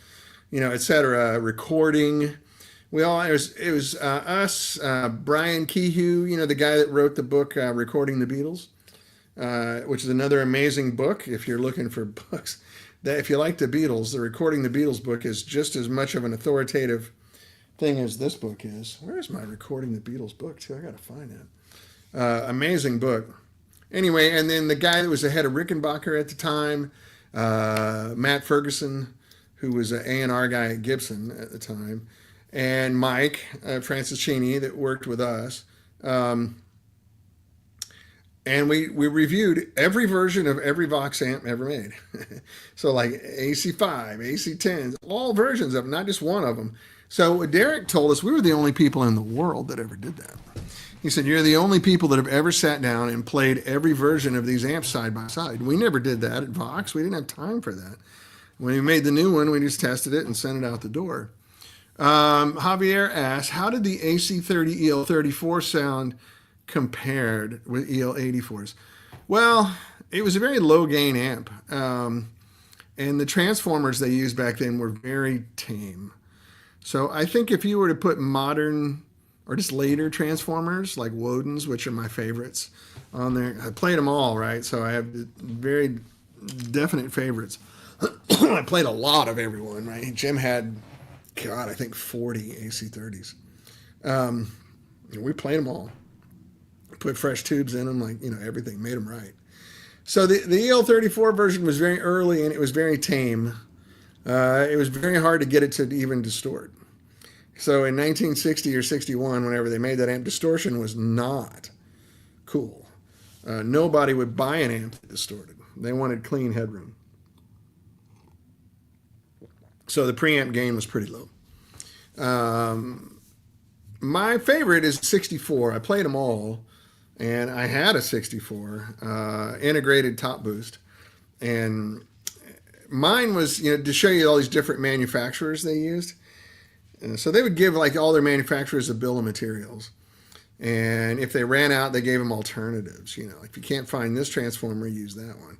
you know, etc. Recording. It was us, Brian Kehoe, you know, the guy that wrote the book Recording the Beatles, which is another amazing book if you're looking for books. That if you like the Beatles, the Recording the Beatles book is just as much of an authoritative thing as this book is. Where's my Recording the Beatles book too? I got to find that. Amazing book. Anyway, and then the guy that was the head of Rickenbacker at the time, Matt Ferguson, who was an A&R guy at Gibson at the time, and Mike Franciscini that worked with us. And we reviewed every version of every Vox amp ever made. So like AC5, AC10s, all versions of them, not just one of them. So Derek told us we were the only people in the world that ever did that. He said, you're the only people that have ever sat down and played every version of these amps side by side. We never did that at Vox. We didn't have time for that. When we made the new one, we just tested it and sent it out the door. Javier asked, how did the AC30 EL34 sound compared with EL84s? Well, it was a very low gain amp. And the transformers they used back then were very tame. So I think if you were to put modern or just later transformers like Woden's, which are my favorites on there, I played them all, right? So I have very definite favorites. I played a lot of everyone, right? Jim had, God, I think 40 AC30s. We played them all. Put fresh tubes in them, like, you know, everything, made them right. So the EL34 version was very early and it was very tame. It was very hard to get it to even distort. So in 1960 or 61, whenever they made that amp, distortion was not cool. Nobody would buy an amp that distorted. They wanted clean headroom. So the preamp gain was pretty low. My favorite is 64. I played them all. And I had a 64 integrated top boost, and mine was, you know, to show you all these different manufacturers they used. And so they would give like all their manufacturers a bill of materials, and if they ran out, they gave them alternatives. You know, if you can't find this transformer, use that one.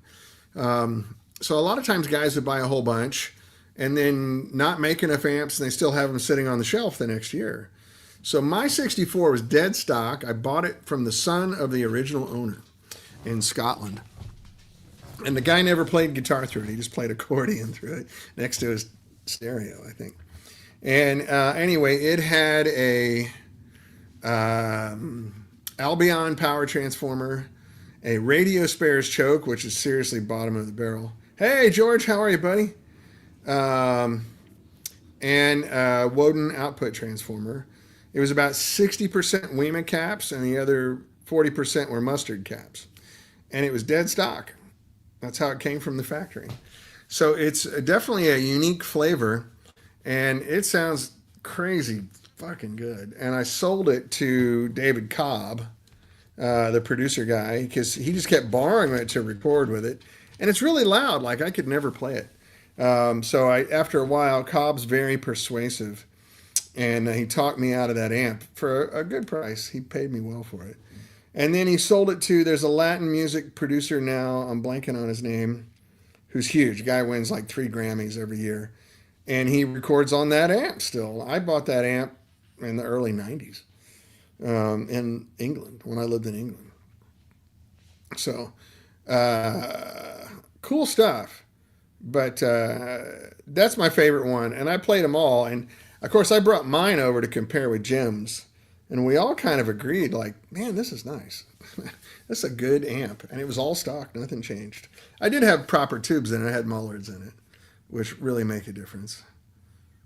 So a lot of times guys would buy a whole bunch and then not make enough amps, and they still have them sitting on the shelf the next year. So my 64 was dead stock. I bought it from the son of the original owner in Scotland. And the guy never played guitar through it. He just played accordion through it next to his stereo, I think. And anyway, it had a Albion power transformer, a radio spares choke, which is seriously bottom of the barrel. Hey, George, how are you, buddy? And Woden output transformer. It was about 60% Wema caps, and the other 40% were mustard caps. And it was dead stock. That's how it came from the factory. So it's definitely a unique flavor, and it sounds crazy fucking good. And I sold it to David Cobb, the producer guy, because he just kept borrowing it to record with it. And it's really loud. Like, I could never play it. So after a while, Cobb's very persuasive. And he talked me out of that amp for a good price. He paid me well for it. And then he sold it to, there's a Latin music producer now, I'm blanking on his name, who's huge. The guy wins like 3 Grammys every year. And he records on that amp still. I bought that amp in the early 90s in England, when I lived in England. So, cool stuff. But that's my favorite one. And I played them all. And of course, I brought mine over to compare with Jim's, and we all kind of agreed, like, man, this is nice. This is a good amp, and it was all stock, nothing changed. I did have proper tubes in it. I had Mullards in it, which really make a difference.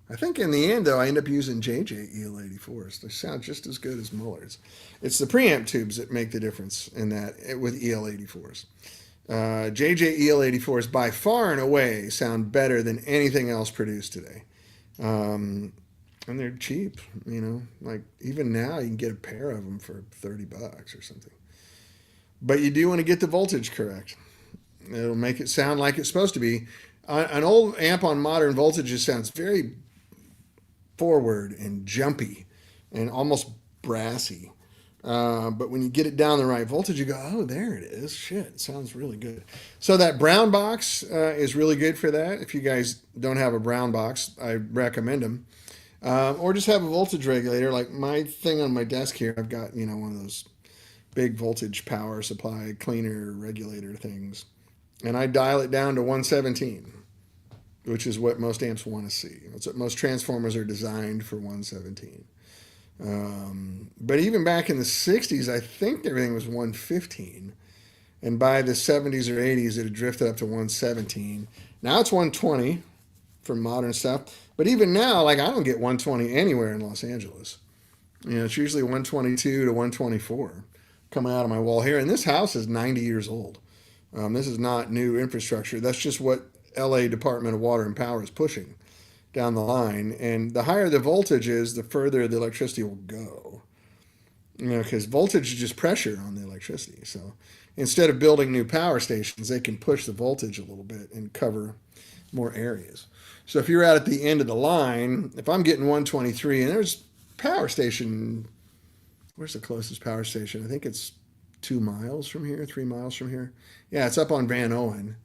I think in the end, though, I end up using JJ EL84s. They sound just as good as Mullards. It's the preamp tubes that make the difference in that with EL84s. JJ EL84s by far and away sound better than anything else produced today. And they're cheap, you know, like even now you can get a pair of them for $30 or something. But you do want to get the voltage correct. It'll make it sound like it's supposed to be. An old amp on modern voltages sounds very forward and jumpy and almost brassy. But when you get it down the right voltage, you go, oh, there it is. Shit, it sounds really good. So that brown box is really good for that. If you guys don't have a brown box, I recommend them. Or just have a voltage regulator. Like my thing on my desk here, I've got, one of those big voltage power supply cleaner regulator things. And I dial it down to 117, which is what most amps want to see. That's what most transformers are designed for, 117. But even back in the 60s, I think everything was 115. And by the 70s or 80s, it had drifted up to 117. Now it's 120 for modern stuff. But even now, like I don't get 120 anywhere in Los Angeles. It's usually 122 to 124 coming out of my wall here. And this house is 90 years old. This is not new infrastructure. That's just what LA Department of Water and Power is pushing down the line. And the higher the voltage is, the further the electricity will go. Because voltage is just pressure on the electricity. So instead of building new power stations, they can push the voltage a little bit and cover more areas. So if you're out at the end of the line, if I'm getting 123 and there's power station, where's the closest power station? I think it's 2 miles from here, 3 miles from here. Yeah, it's up on Van Owen.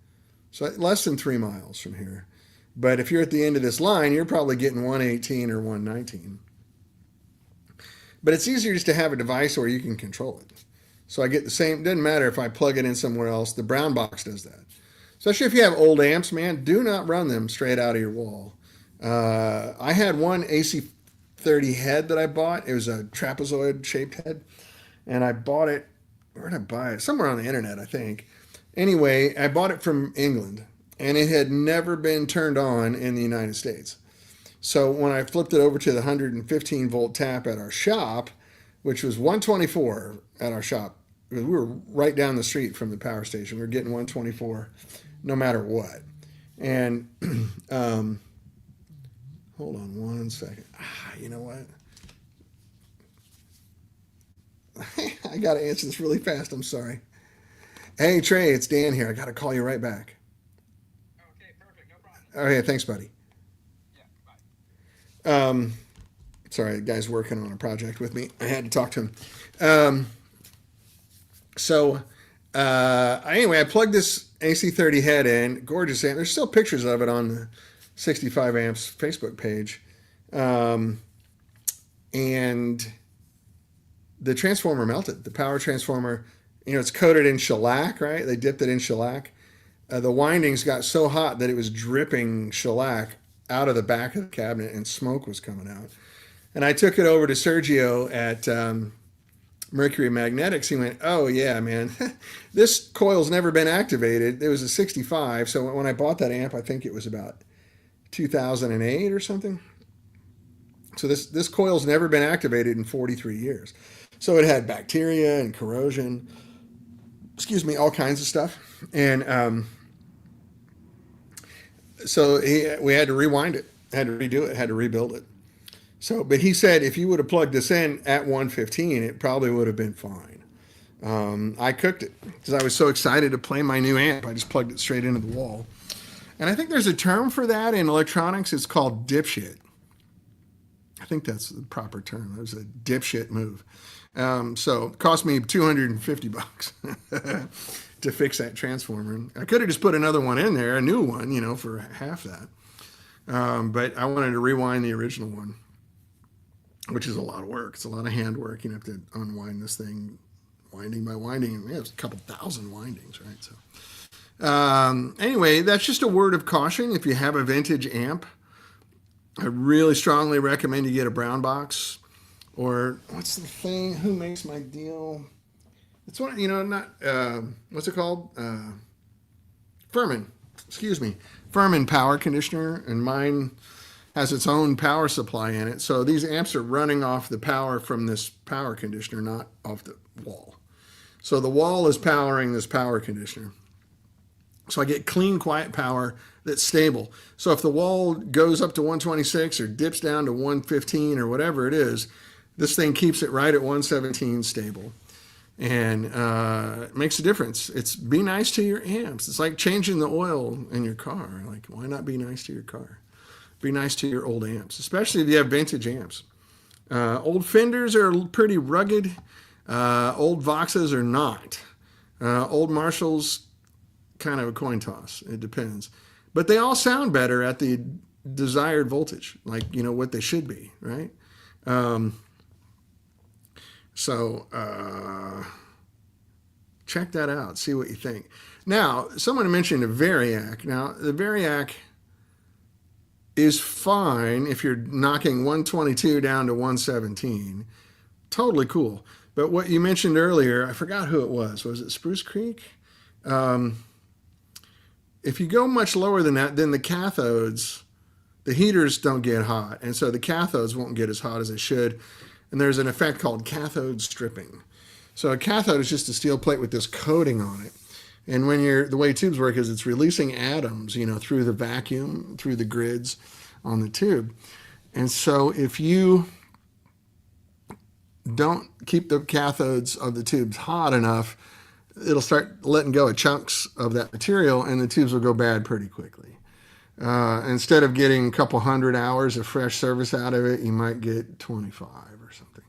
So less than 3 miles from here. But if you're at the end of this line, you're probably getting 118 or 119. But it's easier just to have a device where you can control it. So I get the same, doesn't matter if I plug it in somewhere else, the brown box does that. Especially if you have old amps, man, do not run them straight out of your wall. I had one AC30 head that I bought. It was a trapezoid shaped head. And I bought it, where did I buy it? Somewhere on the internet, I think. Anyway, I bought it from England. And it had never been turned on in the United States. So when I flipped it over to the 115 volt tap at our shop, which was 124 at our shop, we were right down the street from the power station. We were getting 124 no matter what. And hold on one second. You know what? I got to answer this really fast. I'm sorry. Hey, Trey, it's Dan here. I got to call you right back. Okay, perfect. No problem. Okay, thanks, buddy. Yeah, bye. Sorry, the guy's working on a project with me. I had to talk to him. Anyway, I plugged this AC30 head in. Gorgeous amp. There's still pictures of it on the 65 amps Facebook page. And the transformer melted. The power transformer, it's coated in shellac, right? They dipped it in shellac. The windings got so hot that it was dripping shellac out of the back of the cabinet and smoke was coming out. And I took it over to Sergio at Mercury Magnetics. He went, oh yeah, man, this coil's never been activated. It was a 65. So when I bought that amp, I think it was about 2008 or something. So this coil's never been activated in 43 years. So it had bacteria and corrosion, all kinds of stuff. And so we had to rewind it, had to redo it, had to rebuild it. So, but he said if you would have plugged this in at 115, it probably would have been fine. I cooked it because I was so excited to play my new amp. I just plugged it straight into the wall. And I think there's a term for that in electronics. It's called dipshit. I think that's the proper term. It was a dipshit move. So it cost me $250 to fix that transformer. I could have just put another one in there, a new one, for half that. But I wanted to rewind the original one, which is a lot of work. It's a lot of hand work. You have to unwind this thing winding by winding. And it's a couple thousand windings, right? So anyway, that's just a word of caution. If you have a vintage amp, I really strongly recommend you get a brown box. Or what's the thing? Who makes my deal? It's one, not, what's it called? Furman. Excuse me. Furman power conditioner. And mine has its own power supply in it. So these amps are running off the power from this power conditioner, not off the wall. So the wall is powering this power conditioner. So I get clean, quiet power that's stable. So if the wall goes up to 126 or dips down to 115 or whatever it is, this thing keeps it right at 117 stable. And it makes a difference. It's be nice to your amps. It's like changing the oil in your car. Like, why not be nice to your car? Be nice to your old amps, especially if you have vintage amps. Old Fenders are pretty rugged. Old Voxes are not. Old Marshalls, kind of a coin toss. It depends. But they all sound better at the desired voltage, like, what they should be, right? So check that out. See what you think. Now, someone mentioned a Variac. Now, the Variac is fine if you're knocking 122 down to 117. Totally cool. But what you mentioned earlier, I forgot who it was. Was it Spruce Creek? If you go much lower than that, then the cathodes, the heaters don't get hot. And so the cathodes won't get as hot as they should. And there's an effect called cathode stripping. So a cathode is just a steel plate with this coating on it. And when the way tubes work is it's releasing atoms, through the vacuum, through the grids on the tube. And so if you don't keep the cathodes of the tubes hot enough, it'll start letting go of chunks of that material and the tubes will go bad pretty quickly. Instead of getting a couple 100 hours of fresh service out of it, you might get 25 or something.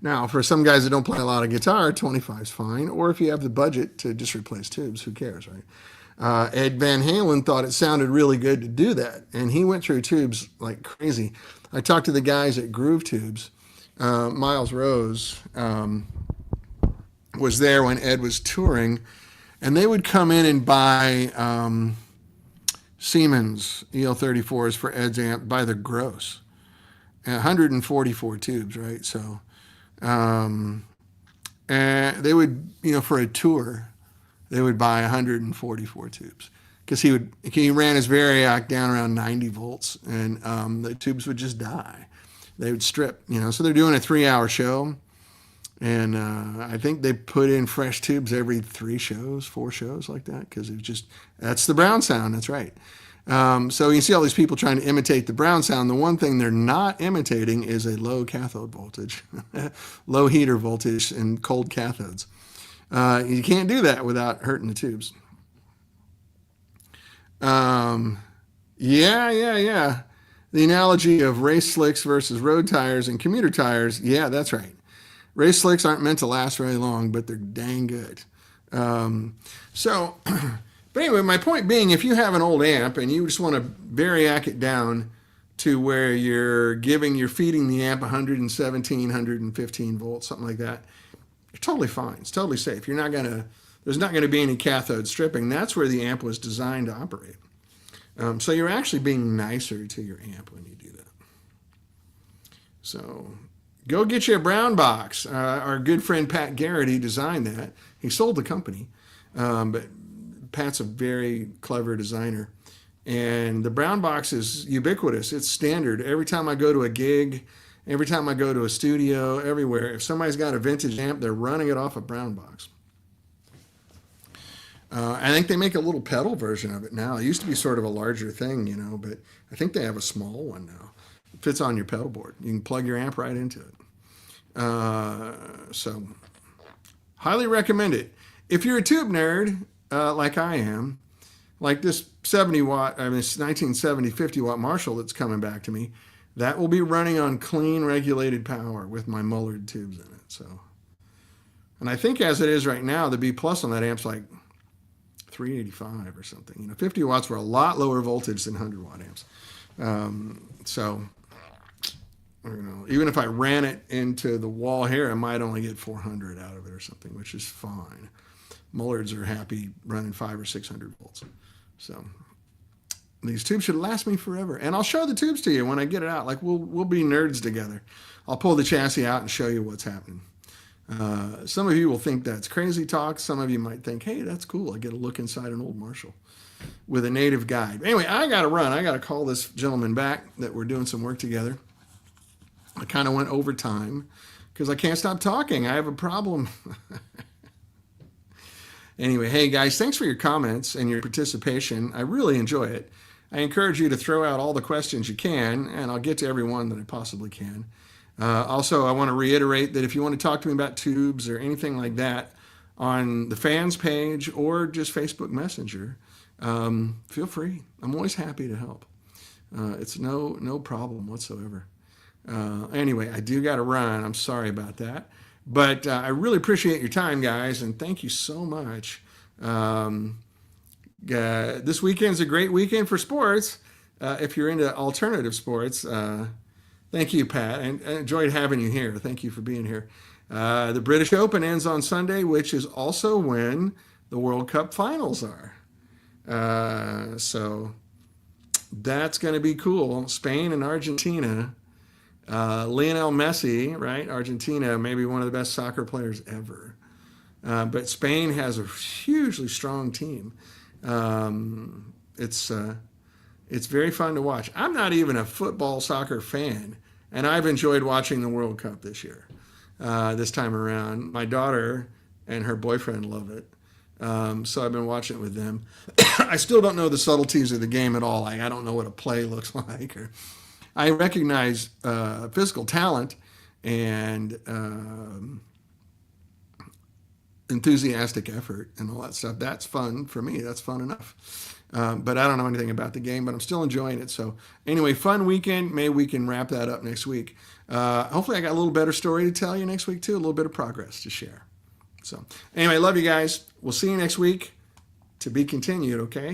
Now, for some guys that don't play a lot of guitar, 25 is fine. Or if you have the budget to just replace tubes, who cares, right? Ed Van Halen thought it sounded really good to do that, and he went through tubes like crazy. I talked to the guys at Groove Tubes. Miles Rose was there when Ed was touring, and they would come in and buy Siemens EL34s for Ed's amp by the gross. 144 tubes, right? So, and they would, for a tour, they would buy 144 tubes because he ran his Variac down around 90 volts, and the tubes would just die. They would strip, So they're doing a 3-hour show, and I think they put in fresh tubes every 4 shows like that, because that's the Brown sound. That's right. So you see all these people trying to imitate the Brown sound. The one thing they're not imitating is a low cathode voltage, low heater voltage, and cold cathodes. You can't do that without hurting the tubes. Yeah. The analogy of race slicks versus road tires and commuter tires. Yeah, that's right. Race slicks aren't meant to last very long, but they're dang good. But anyway, my point being, if you have an old amp and you just want to variac it down to where you're feeding the amp 117, 115 volts, something like that, you're totally fine. It's totally safe. There's not going to be any cathode stripping. That's where the amp was designed to operate. So you're actually being nicer to your amp when you do that. So go get you a brown box. Our good friend Pat Garrity designed that. He sold the company, but Pat's a very clever designer. And the brown box is ubiquitous. It's standard. Every time I go to a gig, every time I go to a studio, everywhere, if somebody's got a vintage amp, they're running it off a brown box. I think they make a little pedal version of it now. It used to be sort of a larger thing, but I think they have a small one now. It fits on your pedal board. You can plug your amp right into it. So highly recommend it. If you're a tube nerd, like I am, like this 1970 50 watt Marshall that's coming back to me, that will be running on clean regulated power with my Mullard tubes in it. So, and I think as it is right now, the B plus on that amp's like 385 or something. 50 watts were a lot lower voltage than 100 watt amps. So, even if I ran it into the wall here, I might only get 400 out of it or something, which is fine. Mullards are happy running 500 or 600 volts. So these tubes should last me forever. And I'll show the tubes to you when I get it out. Like we'll be nerds together. I'll pull the chassis out and show you what's happening. Some of you will think that's crazy talk. Some of you might think, hey, that's cool. I get a look inside an old Marshall with a native guide. Anyway, I got to run. I got to call this gentleman back that we're doing some work together. I kind of went over time because I can't stop talking. I have a problem. Anyway, hey guys, thanks for your comments and your participation. I really enjoy it. I encourage you to throw out all the questions you can, and I'll get to every one that I possibly can. Also, I want to reiterate that if you want to talk to me about tubes or anything like that, on the fans page or just Facebook Messenger, feel free. I'm always happy to help. It's no problem whatsoever. Anyway, I do got to run. I'm sorry about that. But I really appreciate your time, guys, and thank you so much. This weekend's a great weekend for sports. If you're into alternative sports, thank you, Pat. And I enjoyed having you here. Thank you for being here. The British Open ends on Sunday, which is also when the World Cup finals are. So that's going to be cool. Spain and Argentina. Lionel Messi, right? Argentina, maybe one of the best soccer players ever. But Spain has a hugely strong team. It's very fun to watch. I'm not even a football soccer fan, and I've enjoyed watching the World Cup this year, this time around. My daughter and her boyfriend love it, so I've been watching it with them. I still don't know the subtleties of the game at all. Like, I don't know what a play looks like. I recognize physical talent and enthusiastic effort and all that stuff. That's fun for me. That's fun enough. But I don't know anything about the game, but I'm still enjoying it. So anyway, fun weekend. Maybe we can wrap that up next week. Hopefully I got a little better story to tell you next week too, a little bit of progress to share. So anyway, love you guys. We'll see you next week. To be continued, okay?